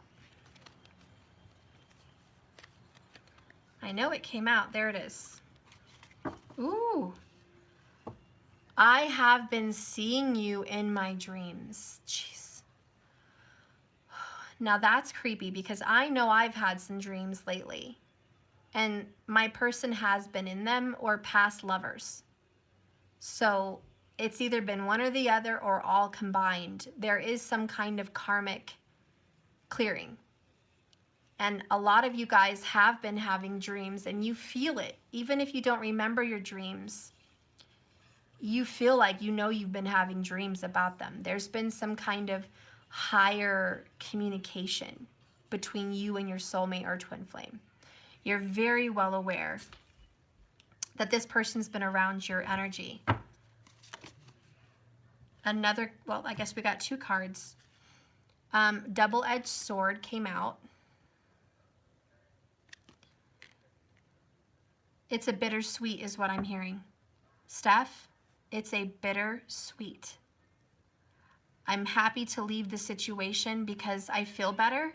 I know it came out. There it is. Ooh. I have been seeing you in my dreams. Jeez. Now that's creepy because I know I've had some dreams lately. And my person has been in them, or past lovers. So It's either been one or the other or all combined. There is some kind of karmic clearing. And a lot of you guys have been having dreams and you feel it. Even if you don't remember your dreams, you feel like you know you've been having dreams about them. There's been some kind of higher communication between you and your soulmate or twin flame. You're very well aware that this person's been around your energy. Another, well, I guess we got two cards. Double-edged sword came out. It's a bittersweet is what I'm hearing. Steph, it's a bittersweet. I'm happy to leave the situation because I feel better.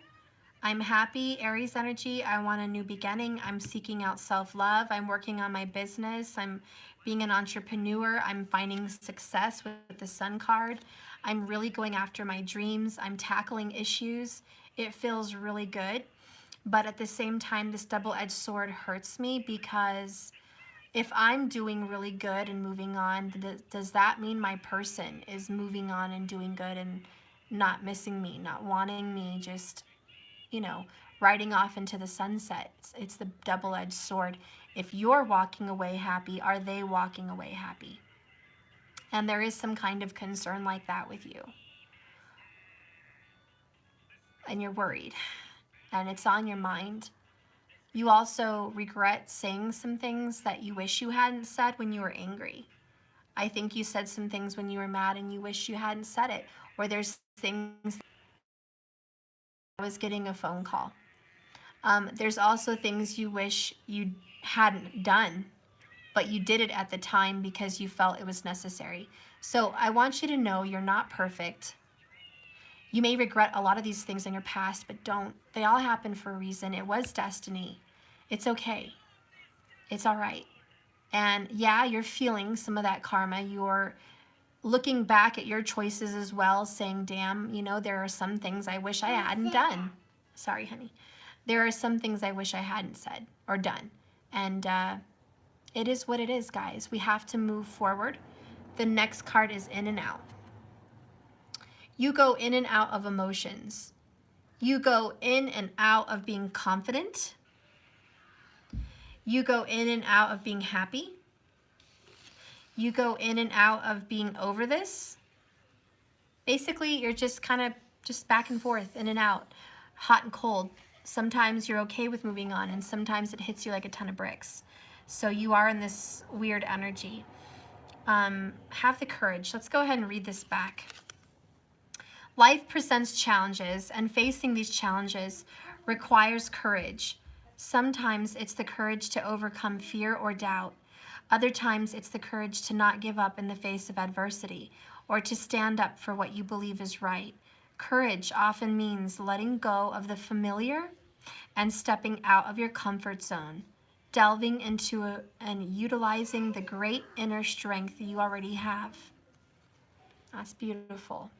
I'm happy, Aries energy. I want a new beginning. I'm seeking out self-love. I'm working on my business. I'm being an entrepreneur. I'm finding success with the Sun card. I'm really going after my dreams. I'm tackling issues. It feels really good. But at the same time, this double-edged sword hurts me because if I'm doing really good and moving on, does that mean my person is moving on and doing good and not missing me, not wanting me, just, you know, riding off into the sunset? It's the double-edged sword. If you're walking away happy, are they walking away happy? And there is some kind of concern like that with you. And you're worried. And it's on your mind. You also regret saying some things that you wish you hadn't said when you were angry. I think you said some things when you were mad and you wish you hadn't said it. Or there's things. I was getting a phone call. There's also things you wish you hadn't done, but you did it at the time because you felt it was necessary. So I want you to know you're not perfect. You may regret a lot of these things in your past, but don't. They all happen for a reason. It was destiny. It's okay. It's all right. And yeah, you're feeling some of that karma. You're looking back at your choices as well, saying, damn, you know, there are some things I wish I hadn't done. Sorry, honey. There are some things I wish I hadn't said or done. And it is what it is, guys. We have to move forward. The next card is in and out. You go in and out of emotions. You go in and out of being confident. You go in and out of being happy. You go in and out of being over this. Basically, you're just kind of just back and forth, in and out, hot and cold. Sometimes you're okay with moving on, and sometimes it hits you like a ton of bricks. So you are in this weird energy. Have the courage. Let's go ahead and read this back. Life presents challenges, and facing these challenges requires courage. Sometimes it's the courage to overcome fear or doubt. Other times it's the courage to not give up in the face of adversity or to stand up for what you believe is right. Courage often means letting go of the familiar and stepping out of your comfort zone, delving into and utilizing the great inner strength you already have. That's beautiful.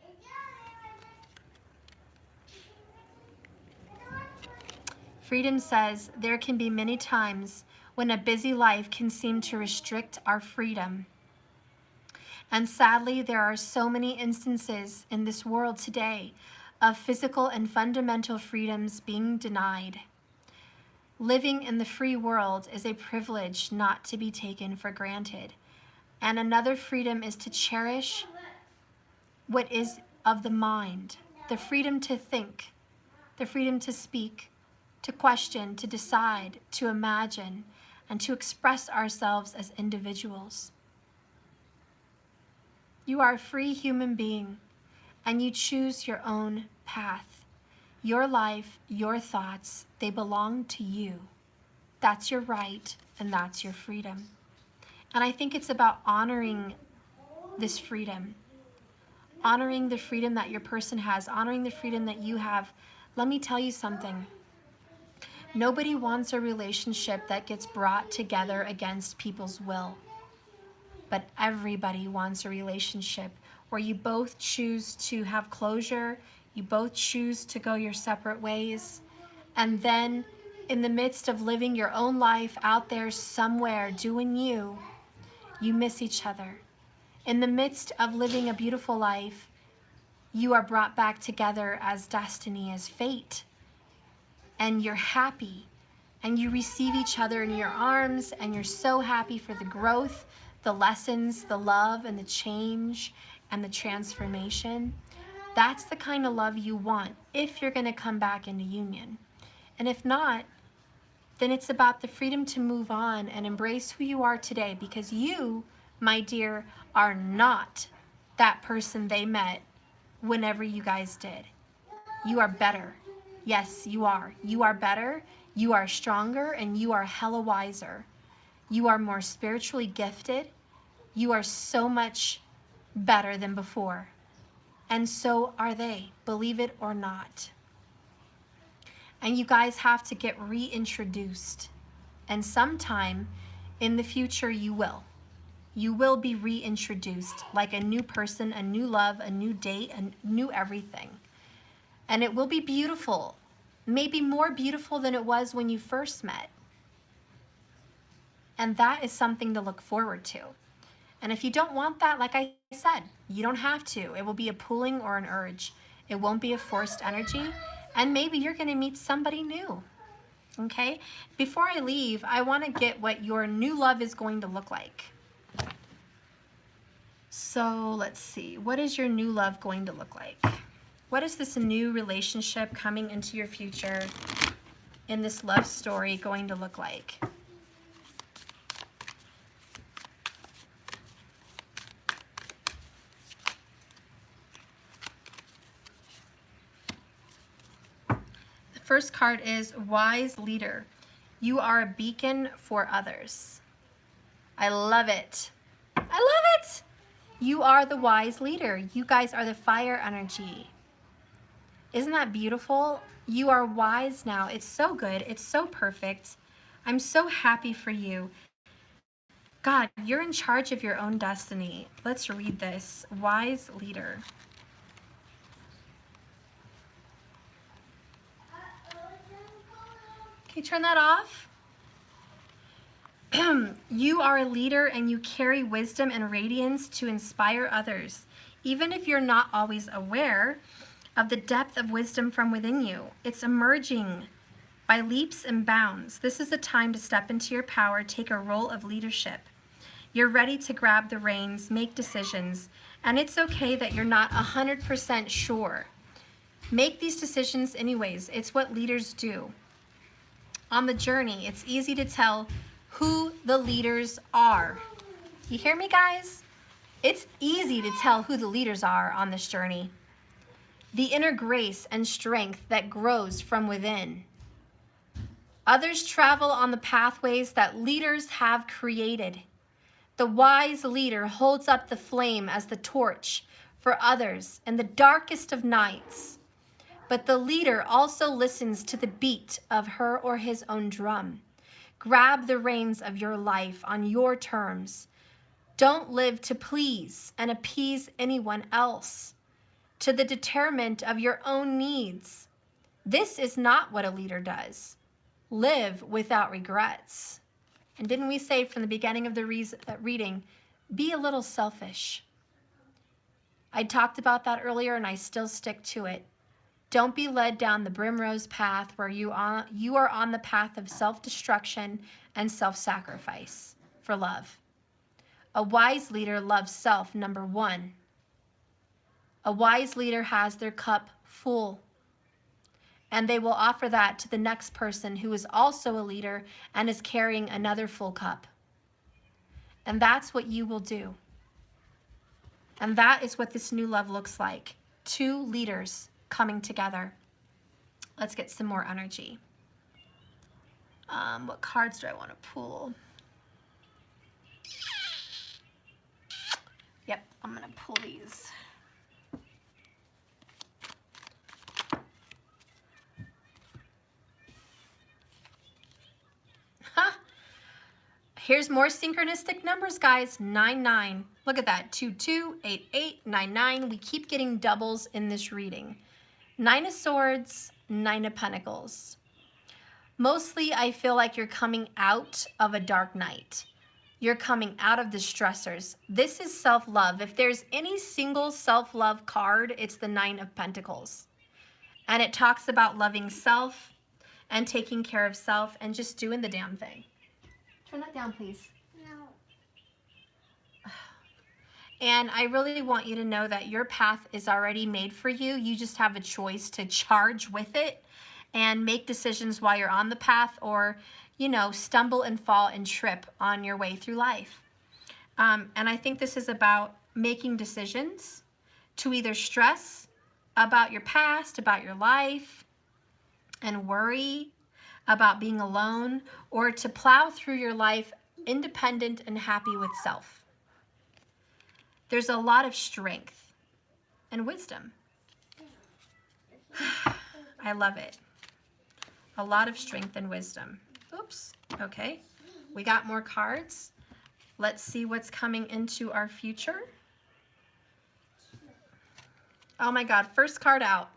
Freedom says, there can be many times when a busy life can seem to restrict our freedom. And sadly, there are so many instances in this world today of physical and fundamental freedoms being denied. Living in the free world is a privilege not to be taken for granted. And another freedom is to cherish what is of the mind, the freedom to think, the freedom to speak, to question, to decide, to imagine, and to express ourselves as individuals. You are a free human being, and you choose your own path. Your life, your thoughts, they belong to you. That's your right, and that's your freedom. And I think it's about honoring this freedom, honoring the freedom that your person has, honoring the freedom that you have. Let me tell you something. Nobody wants a relationship that gets brought together against people's will. But everybody wants a relationship where you both choose to have closure, you both choose to go your separate ways, and then in the midst of living your own life out there somewhere doing you, you miss each other. In the midst of living a beautiful life, you are brought back together as destiny, as fate, and you're happy, and you receive each other in your arms, and you're so happy for the growth, the lessons, the love, and the change, and the transformation. That's the kind of love you want if you're going to come back into union. And if not, then it's about the freedom to move on and embrace who you are today, because you, my dear, are not that person they met whenever you guys did. You are better. Yes, you are. You are better, you are stronger, and you are hella wiser. You are more spiritually gifted. You are so much better than before. And so are they, believe it or not. And you guys have to get reintroduced. And sometime in the future you will. You will be reintroduced like a new person, a new love, a new date, a new everything. And it will be beautiful. Maybe more beautiful than it was when you first met. And that is something to look forward to. And if you don't want that, like I said, you don't have to. It will be a pulling or an urge. It won't be a forced energy. And maybe you're going to meet somebody new. Okay? Before I leave, I want to get what your new love is going to look like. So let's see. What is your new love going to look like? What is this new relationship coming into your future in this love story going to look like? The first card is Wise Leader. You are a beacon for others. I love it. I love it. You are the wise leader. You guys are the fire energy. Isn't that beautiful? You are wise now. It's so good. It's so perfect. I'm so happy for you. God, you're in charge of your own destiny. Let's read this. Wise leader. Okay, turn that off. You are a leader and you carry wisdom and radiance to inspire others. Even if you're not always aware of the depth of wisdom from within you, it's emerging by leaps and bounds. This is a time to step into your power, take a role of leadership. You're ready to grab the reins, make decisions, and it's okay that you're not 100% sure. Make these decisions anyways. It's what leaders do. On the journey, it's easy to tell who the leaders are. You hear me, guys? It's easy to tell who the leaders are on this journey. The inner grace and strength that grows from within. Others travel on the pathways that leaders have created. The wise leader holds up the flame as the torch for others in the darkest of nights. But the leader also listens to the beat of her or his own drum. Grab the reins of your life on your terms. Don't live to please and appease anyone else, to the detriment of your own needs. This is not what a leader does. Live without regrets. And didn't we say from the beginning of the reading, be a little selfish? I talked about that earlier and I still stick to it. Don't be led down the primrose path where you are on the path of self-destruction and self-sacrifice for love. A wise leader loves self, number one. A wise leader has their cup full, and they will offer that to the next person who is also a leader and is carrying another full cup. And that's what you will do. And that is what this new love looks like. Two leaders coming together. Let's get some more energy. What cards do I want to pull? Yep, I'm going to pull these. Here's more synchronistic numbers, guys. 9-9. Look at that. 2-2, 8-8, 9-9. We keep getting doubles in this reading. 9 of Swords, 9 of Pentacles. Mostly, I feel like you're coming out of a dark night. You're coming out of the stressors. This is self-love. If there's any single self-love card, it's the Nine of Pentacles. And it talks about loving self and taking care of self and just doing the damn thing. Turn that down, please. No. And I really want you to know that your path is already made for you. You just have a choice to charge with it and make decisions while you're on the path, or, you know, stumble and fall and trip on your way through life. And I think this is about making decisions to either stress about your past, about your life, and worry about being alone, or to plow through your life independent and happy with self. There's a lot of strength and wisdom. I love it. A lot of strength and wisdom. Oops. Okay. We got more cards. Let's see what's coming into our future. Oh my God. First card out.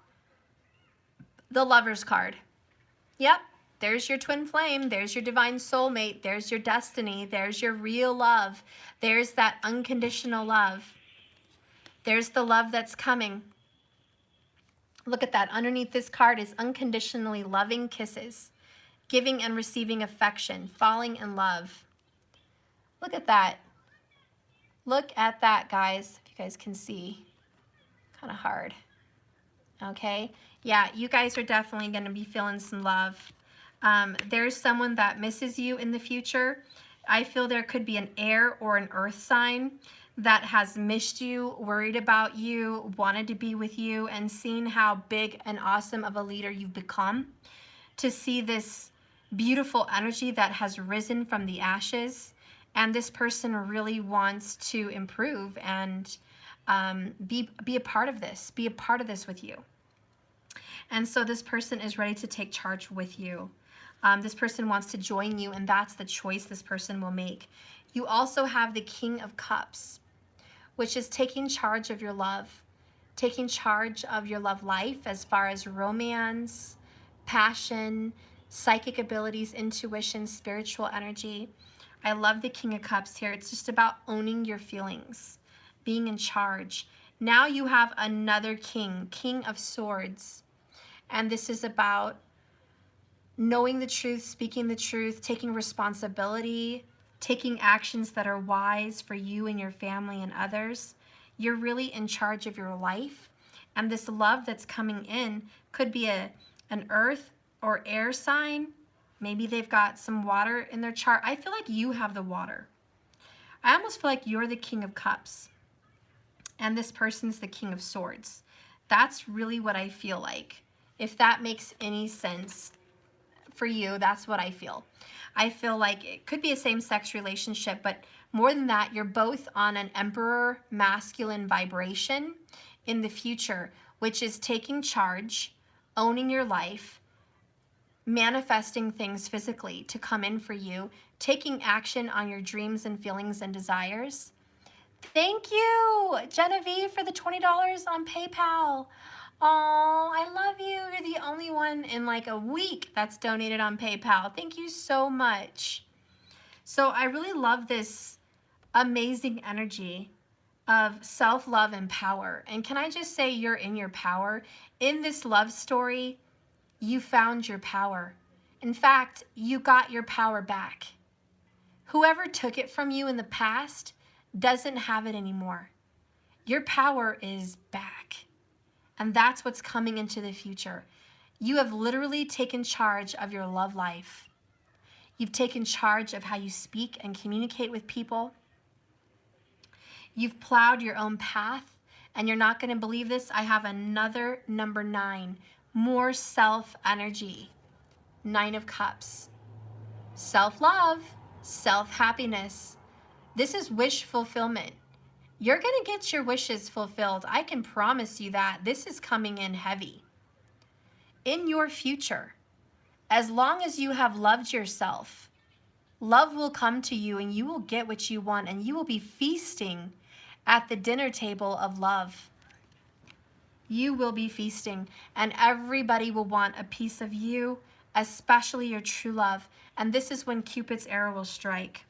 The Lover's card. Yep. There's your twin flame. There's your divine soulmate. There's your destiny. There's your real love. There's that unconditional love. There's the love that's coming. Look at that. Underneath this card is unconditionally loving kisses, giving and receiving affection, falling in love. Look at that. Look at that, guys. If you guys can see. Kind of hard. Okay. Yeah, you guys are definitely going to be feeling some love. There's someone that misses you in the future. I feel there could be an air or an earth sign that has missed you, worried about you, wanted to be with you, and seen how big and awesome of a leader you've become. To see this beautiful energy that has risen from the ashes, and this person really wants to improve and be a part of this, be a part of this with you. And so this person is ready to take charge with you. This person wants to join you, and that's the choice this person will make. You also have the King of Cups, which is taking charge of your love, taking charge of your love life as far as romance, passion, psychic abilities, intuition, spiritual energy. I love the King of Cups here. It's just about owning your feelings, being in charge. Now you have another king, King of Swords. And this is about knowing the truth, speaking the truth, taking responsibility, taking actions that are wise for you and your family and others. You're really in charge of your life. And this love that's coming in could be an earth or air sign. Maybe they've got some water in their chart. I feel like you have the water. I almost feel like you're the King of Cups. And this person's the King of Swords. That's really what I feel like. If that makes any sense for you, that's what I feel. I feel like it could be a same-sex relationship, but more than that, you're both on an Emperor masculine vibration in the future, which is taking charge, owning your life, manifesting things physically to come in for you, taking action on your dreams and feelings and desires. Thank you, Genevieve, for the $20 on PayPal. Oh, I love you. You're the only one in like a week that's donated on PayPal. Thank you so much. So I really love this amazing energy of self-love and power. And can I just say you're in your power? In this love story, you found your power. In fact, you got your power back. Whoever took it from you in the past doesn't have it anymore. Your power is back. And that's what's coming into the future. You have literally taken charge of your love life. You've taken charge of how you speak and communicate with people. You've plowed your own path, and you're not going to believe this. I have another number 9, more self energy. 9 of Cups. Self-love, self-happiness. This is wish fulfillment. You're going to get your wishes fulfilled. I can promise you that. This is coming in heavy. In your future, as long as you have loved yourself, love will come to you and you will get what you want, and you will be feasting at the dinner table of love. You will be feasting, and everybody will want a piece of you, especially your true love. And this is when Cupid's arrow will strike.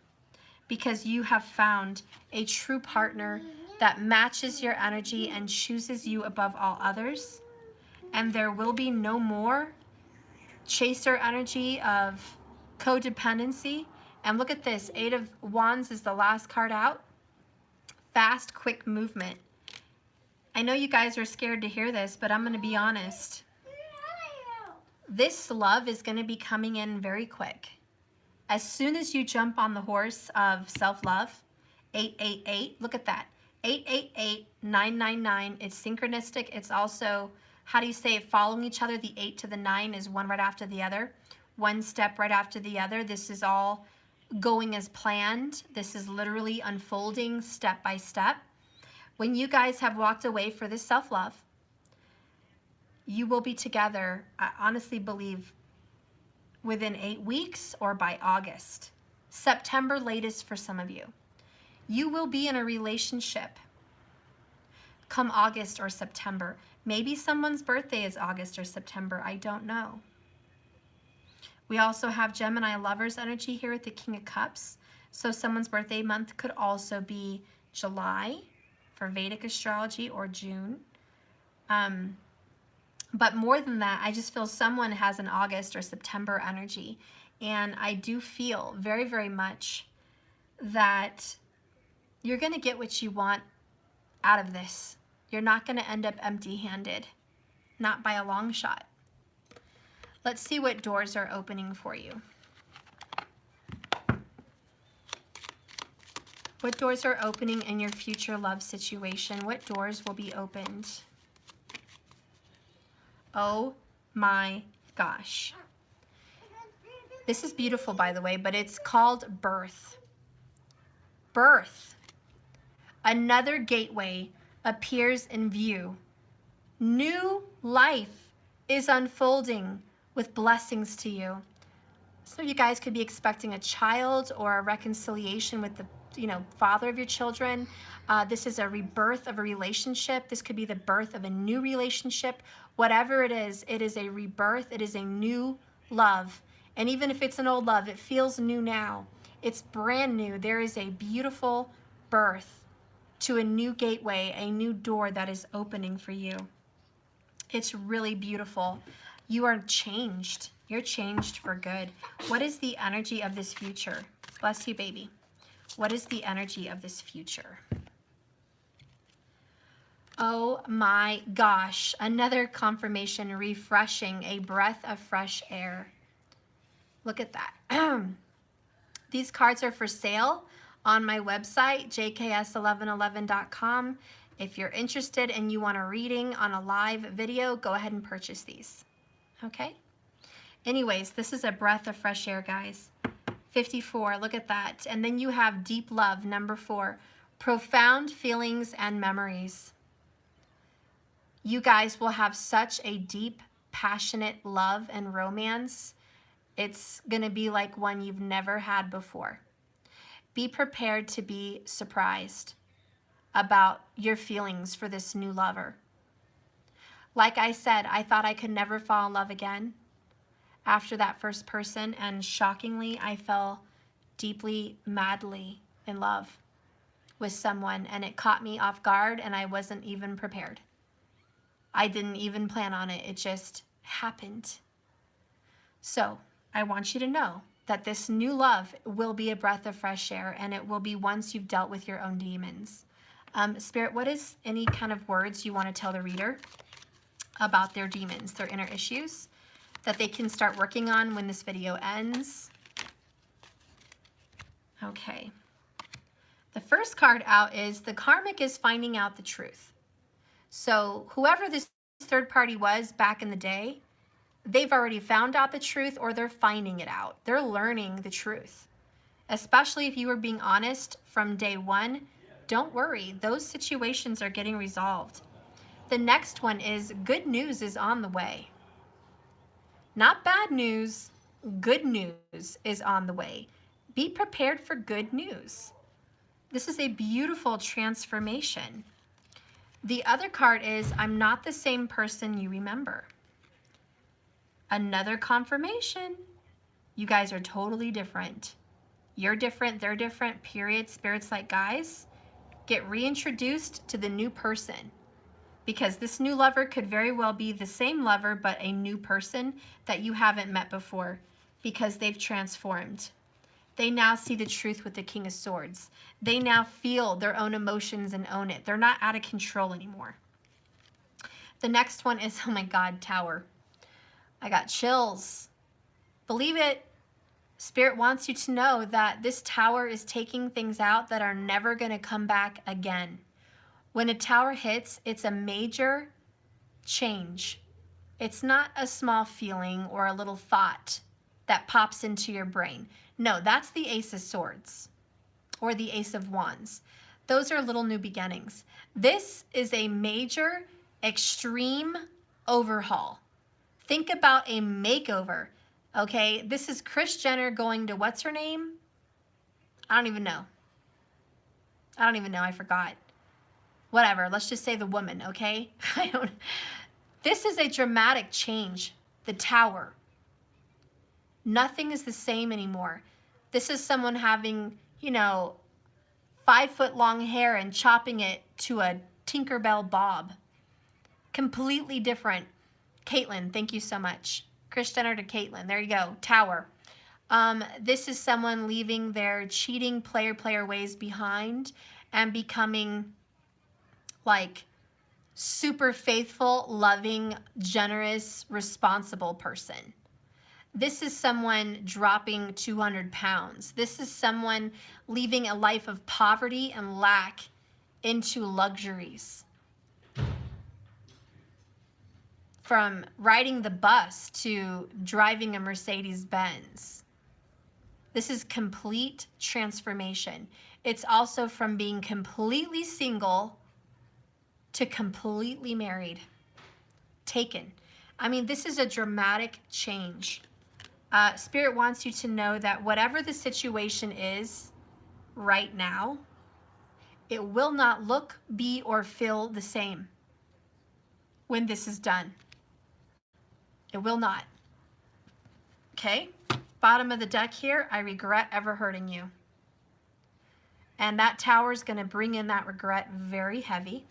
because you have found a true partner that matches your energy and chooses you above all others. And there will be no more chaser energy of codependency. And look at this, 8 of Wands is the last card out. Fast, quick movement. I know you guys are scared to hear this, but I'm going to be honest. This love is going to be coming in very quick. As soon as you jump on the horse of self-love, 888, look at that. 888, 999, it's synchronistic. It's also, how do you say it, following each other. The 8 to the 9 is one right after the other. One step right after the other. This is all going as planned. This is literally unfolding step by step. When you guys have walked away for this self-love, you will be together, I honestly believe, within 8 weeks or by August. September latest for some of you. You will be in a relationship come August or September. Maybe someone's birthday is August or September. I don't know. We also have Gemini lovers energy here with the King of Cups. So someone's birthday month could also be July for Vedic astrology or June. But more than that, I just feel someone has an August or September energy. And I do feel very, very much that you're going to get what you want out of this. You're not going to end up empty-handed, not by a long shot. Let's see what doors are opening for you. What doors are opening in your future love situation? What doors will be opened? Oh my gosh. This is beautiful, by the way, but it's called birth. Birth. Another gateway appears in view. New life is unfolding with blessings to you. Some of you guys could be expecting a child or a reconciliation with the father of your children. This is a rebirth of a relationship. This could be the birth of a new relationship. Whatever it is a rebirth. It is a new love. And even if it's an old love, it feels new now. It's brand new. There is a beautiful birth to a new gateway, a new door that is opening for you. It's really beautiful. You are changed. You're changed for good. What is the energy of this future? Bless you, baby. What is the energy of this future? Oh my gosh. Another confirmation, refreshing, a breath of fresh air. Look at that. These cards are for sale on my website, jks1111.com. If you're interested and you want a reading on a live video, go ahead and purchase these. Okay? Anyways, this is a breath of fresh air, guys. 54, look at that. And then you have deep love, number 4. Profound feelings and memories. You guys will have such a deep, passionate love and romance. It's going to be like one you've never had before. Be prepared to be surprised about your feelings for this new lover. Like I said, I thought I could never fall in love again after that first person, and shockingly, I fell deeply, madly in love with someone, and it caught me off guard, and I wasn't even prepared. I didn't even plan on it. It just happened. So I want you to know that this new love will be a breath of fresh air, and it will be once you've dealt with your own demons. Spirit, what is any kind of words you want to tell the reader about their demons, their inner issues, that they can start working on when this video ends? Okay. The first card out is the karmic is finding out the truth. So whoever this third party was back in the day, they've already found out the truth, or they're finding it out. They're learning the truth. Especially if you were being honest from day one, don't worry. Those situations are getting resolved. The next one is good news is on the way. Not bad news, good news is on the way. Be prepared for good news. This is a beautiful transformation. The other card is I'm not the same person you remember. Another confirmation. You guys are totally different. You're different, they're different, period. Spirit's like, guys, get reintroduced to the new person, because this new lover could very well be the same lover, but a new person that you haven't met before, because they've transformed. They now see the truth with the King of Swords. They now feel their own emotions and own it. They're not out of control anymore. The next one is, oh my God, Tower. I got chills. Believe it. Spirit wants you to know that this Tower is taking things out that are never going to come back again. When a Tower hits, it's a major change. It's not a small feeling or a little thought that pops into your brain. No, that's the Ace of Swords or the Ace of Wands. Those are little new beginnings. This is a major, extreme overhaul. Think about a makeover, okay? This is Kris Jenner going to, what's her name? I don't even know. I forgot. Whatever, let's just say the woman, okay? This is a dramatic change. The Tower. Nothing is the same anymore. This is someone having, 5-foot long hair and chopping it to a Tinkerbell bob. Completely different. Caitlin, thank you so much. Kris Jenner to Caitlin. There you go. Tower. This is someone leaving their cheating player ways behind and becoming like super faithful, loving, generous, responsible person. This is someone dropping 200 pounds. This is someone leaving a life of poverty and lack into luxuries. From riding the bus to driving a Mercedes Benz. This is complete transformation. It's also from being completely single to completely married. Taken. I mean, this is a dramatic change. Spirit wants you to know that whatever the situation is right now, it will not look, be, or feel the same when this is done. It will not. Okay? Bottom of the deck here, I regret ever hurting you. And that Tower is going to bring in that regret very heavy.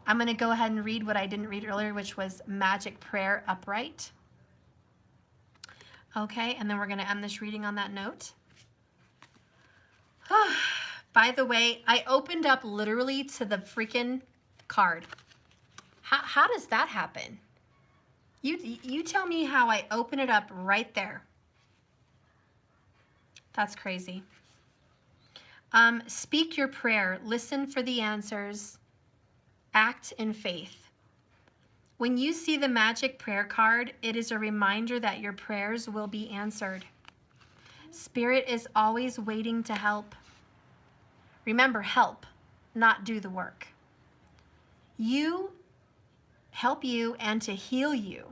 I'm going to go ahead and read what I didn't read earlier, which was Magic Prayer Upright. Okay, and then we're going to end this reading on that note. By the way, I opened up literally to the freaking card. How does that happen? You tell me how I open it up right there. That's crazy. Speak your prayer. Listen for the answers. Act in faith. When you see the Magic Prayer card, it is a reminder that your prayers will be answered. Spirit is always waiting to help. Remember, help, not do the work. You help you and to heal you,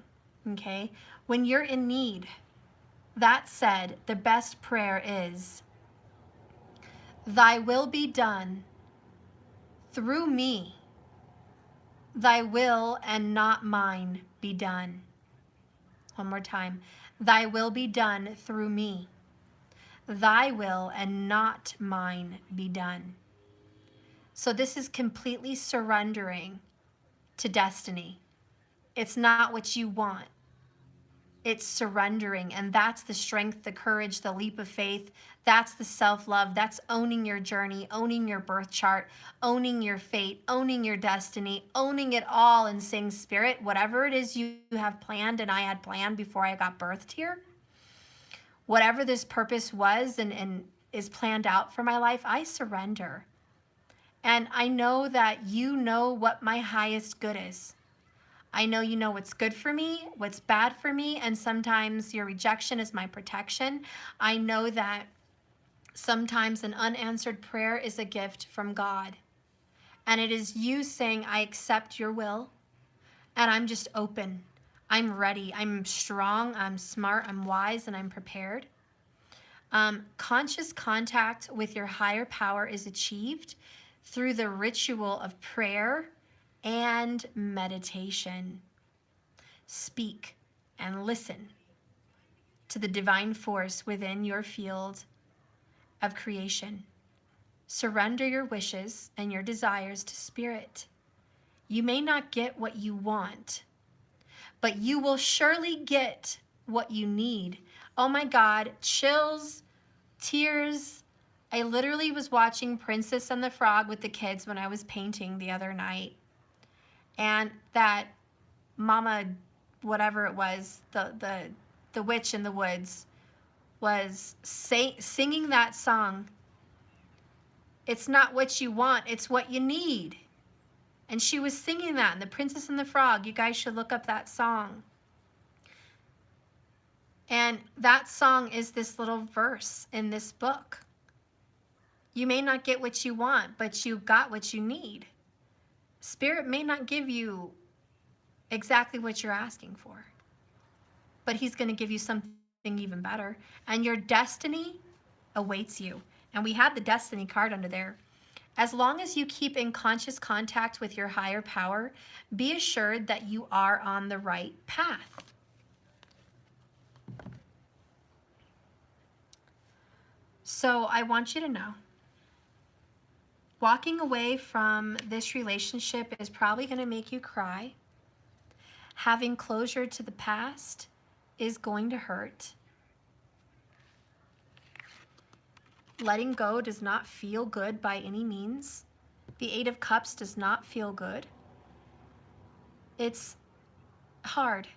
okay? When you're in need. That said, the best prayer is, Thy will be done through me. Thy will and not mine be done. One more time. Thy will be done through me. Thy will and not mine be done. So this is completely surrendering to destiny. It's not what you want. It's surrendering, and that's the strength, the courage, the leap of faith. That's the self-love. That's owning your journey, owning your birth chart, owning your fate, owning your destiny, owning it all and saying, Spirit, whatever it is you have planned and I had planned before I got birthed here, whatever this purpose was and is planned out for my life, I surrender. And I know that you know what my highest good is. I know you know what's good for me, what's bad for me, and sometimes your rejection is my protection. I know that sometimes an unanswered prayer is a gift from God. And it is you saying, I accept your will, and I'm just open. I'm ready. I'm strong. I'm smart. I'm wise, and I'm prepared. Conscious contact with your higher power is achieved through the ritual of prayer and meditation. Speak and listen. to the divine force within your field of creation. Surrender your wishes and your desires to Spirit. You may not get what you want, but you will surely get what you need. Oh my God, chills, tears. I literally was watching Princess and the Frog with the kids when I was painting the other night. And that mama, whatever it was, the witch in the woods, was singing that song. It's not what you want, it's what you need. And she was singing that in The Princess and the Frog. You guys should look up that song. And that song is this little verse in this book. You may not get what you want, but you got what you need. Spirit may not give you exactly what you're asking for, but he's going to give you something even better. And your destiny awaits you. And we had the destiny card under there. As long as you keep in conscious contact with your higher power, be assured that you are on the right path. So I want you to know, walking away from this relationship is probably going to make you cry. Having closure to the past is going to hurt. Letting go does not feel good by any means. The Eight of Cups does not feel good. It's hard.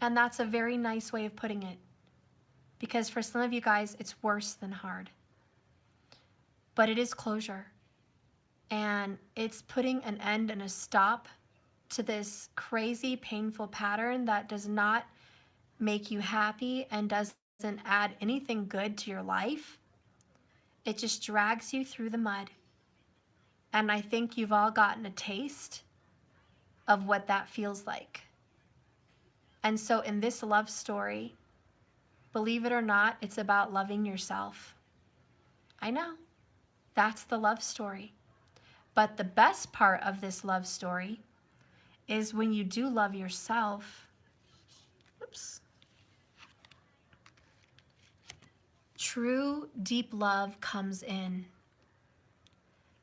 And that's a very nice way of putting it. Because for some of you guys, it's worse than hard. But it is closure. And it's putting an end and a stop to this crazy, painful pattern that does not make you happy and doesn't add anything good to your life. It just drags you through the mud. And I think you've all gotten a taste of what that feels like. And so in this love story, believe it or not, it's about loving yourself. I know, that's the love story. But the best part of this love story is when you do love yourself, true deep love comes in.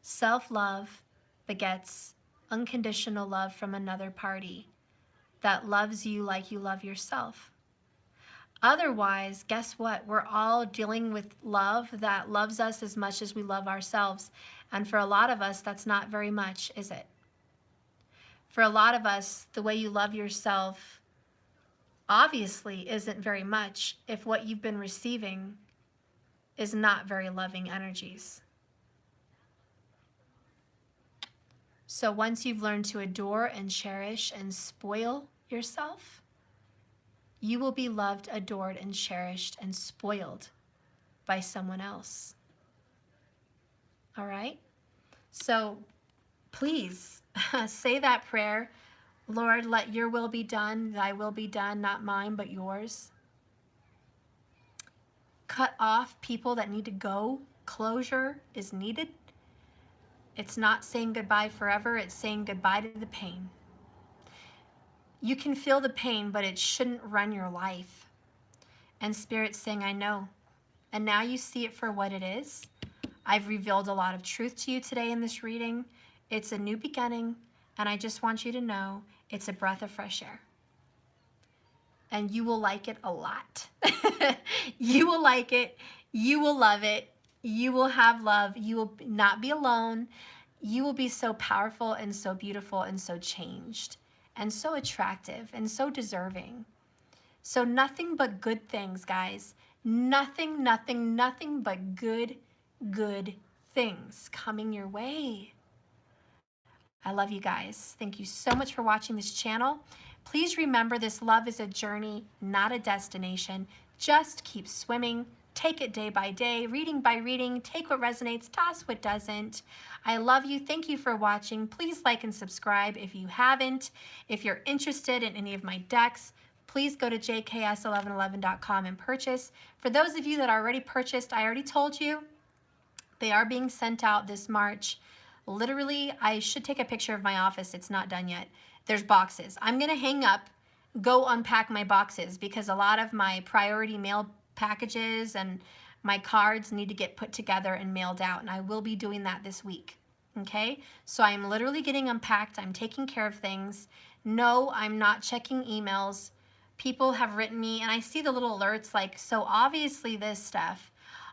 Self-love begets unconditional love from another party that loves you like you love yourself. Otherwise, guess what? We're all dealing with love that loves us as much as we love ourselves. And for a lot of us, that's not very much, is it? For a lot of us, the way you love yourself obviously isn't very much if what you've been receiving is not very loving energies. So once you've learned to adore and cherish and spoil yourself, you will be loved, adored, and cherished and spoiled by someone else. All right? So please say that prayer. Lord, let your will be done. Thy will be done, not mine, but yours. Cut off people that need to go. Closure is needed. It's not saying goodbye forever. It's saying goodbye to the pain. You can feel the pain, but it shouldn't run your life. And Spirit's saying, I know. And now you see it for what it is. I've revealed a lot of truth to you today in this reading. It's a new beginning, and I just want you to know it's a breath of fresh air. And you will like it a lot. You will like it. You will love it. You will have love. You will not be alone. You will be so powerful and so beautiful and so changed and so attractive and so deserving. So nothing but good things, guys. Nothing, nothing, nothing but good things coming your way. I love you guys. Thank you so much for watching this channel. Please remember, this love is a journey, not a destination. Just keep swimming. Take it day by day, reading by reading. Take what resonates, toss what doesn't. I love you. Thank you for watching. Please like and subscribe if you haven't. If you're interested in any of my decks, please go to jks1111.com and purchase. For those of you that already purchased, I already told you, they are being sent out this March. Literally, I should take a picture of my office. It's not done yet. There's boxes. I'm going to hang up go unpack my boxes because a lot of my priority mail packages and my cards need to get put together and mailed out, and I will be doing that this week. Okay, so I'm literally getting unpacked. I'm taking care of things. No, I'm not checking emails. People have written me, and I see the little alerts like, so obviously this stuff,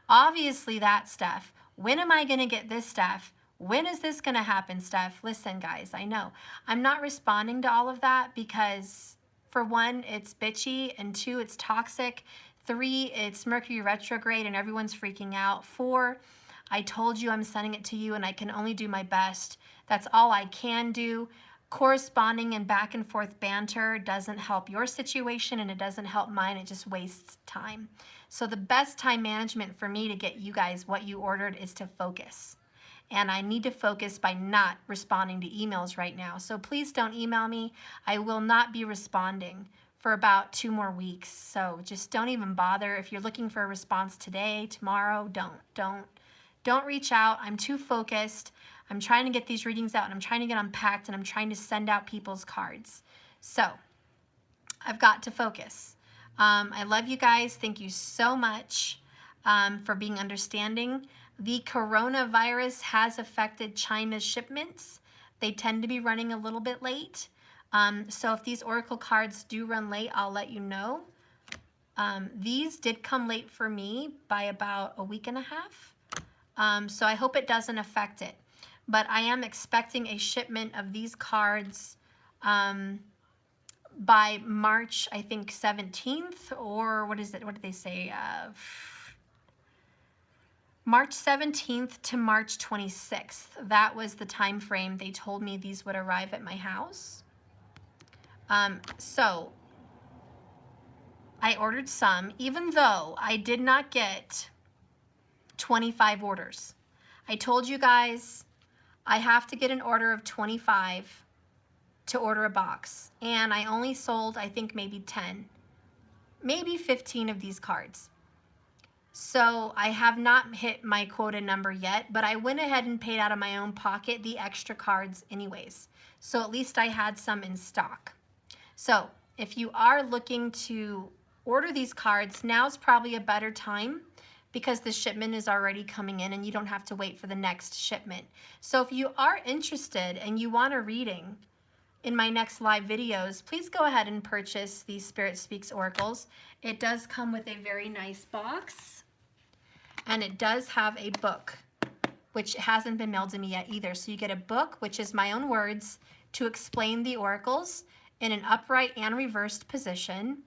obviously that stuff. When am I going to get this stuff? When is this going to happen, stuff? Listen, guys, I know I'm not responding to all of that because, for one, it's bitchy, and two, it's toxic. Three, it's Mercury retrograde and everyone's freaking out. Four, I told you I'm sending it to you and I can only do my best. That's all I can do. Corresponding and back and forth banter doesn't help your situation and it doesn't help mine. It just wastes time. So the best time management for me to get you guys what you ordered is to focus. And I need to focus by not responding to emails right now. So please don't email me. I will not be responding for about 2 more weeks. So just don't even bother. If you're looking for a response today, tomorrow, don't reach out. I'm too focused. I'm trying to get these readings out and I'm trying to get unpacked and I'm trying to send out people's cards. So I've got to focus. I love you guys. Thank you so much for being understanding. The coronavirus has affected China's shipments. They tend to be running a little bit late. So if these oracle cards do run late, I'll let you know. These did come late for me by about a week and a half. So I hope it doesn't affect it. But I am expecting a shipment of these cards by March, I think 17th, or what is it? What did they say? March 17th to March 26th. That was the time frame they told me these would arrive at my house. So I ordered some, even though I did not get 25 orders. I told you guys I have to get an order of 25 to order a box, and I only sold, I think, maybe 10, maybe 15 of these cards. So I have not hit my quota number yet, but I went ahead and paid out of my own pocket the extra cards anyways. So at least I had some in stock. So if you are looking to order these cards, now's probably a better time because the shipment is already coming in and you don't have to wait for the next shipment. So if you are interested and you want a reading in my next live videos, please go ahead and purchase these Spirit Speaks Oracles. It does come with a very nice box and it does have a book, which hasn't been mailed to me yet either. So you get a book, which is my own words, to explain the oracles in an upright and reversed position.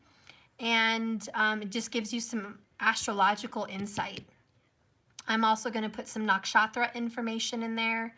And it just gives you some astrological insight. I'm also going to put some nakshatra information in there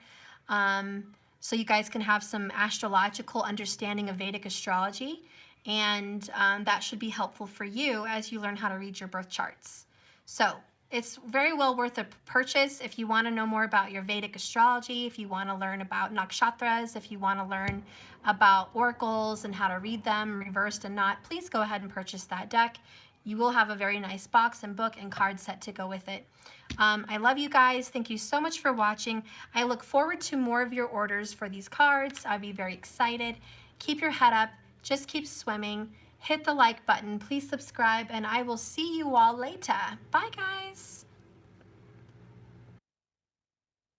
so you guys can have some astrological understanding of Vedic astrology, and that should be helpful for you as you learn how to read your birth charts. So it's very well worth a purchase if you want to know more about your Vedic astrology, if you want to learn about nakshatras, if you want to learn about oracles and how to read them, reversed and not. Please go ahead and purchase that deck. You will have a very nice box and book and card set to go with it. I love you guys. Thank you so much for watching. I look forward to more of your orders for these cards. I'd be very excited. Keep your head up. Just keep swimming. Hit the like button. Please subscribe, and I will see you all later. Bye, guys.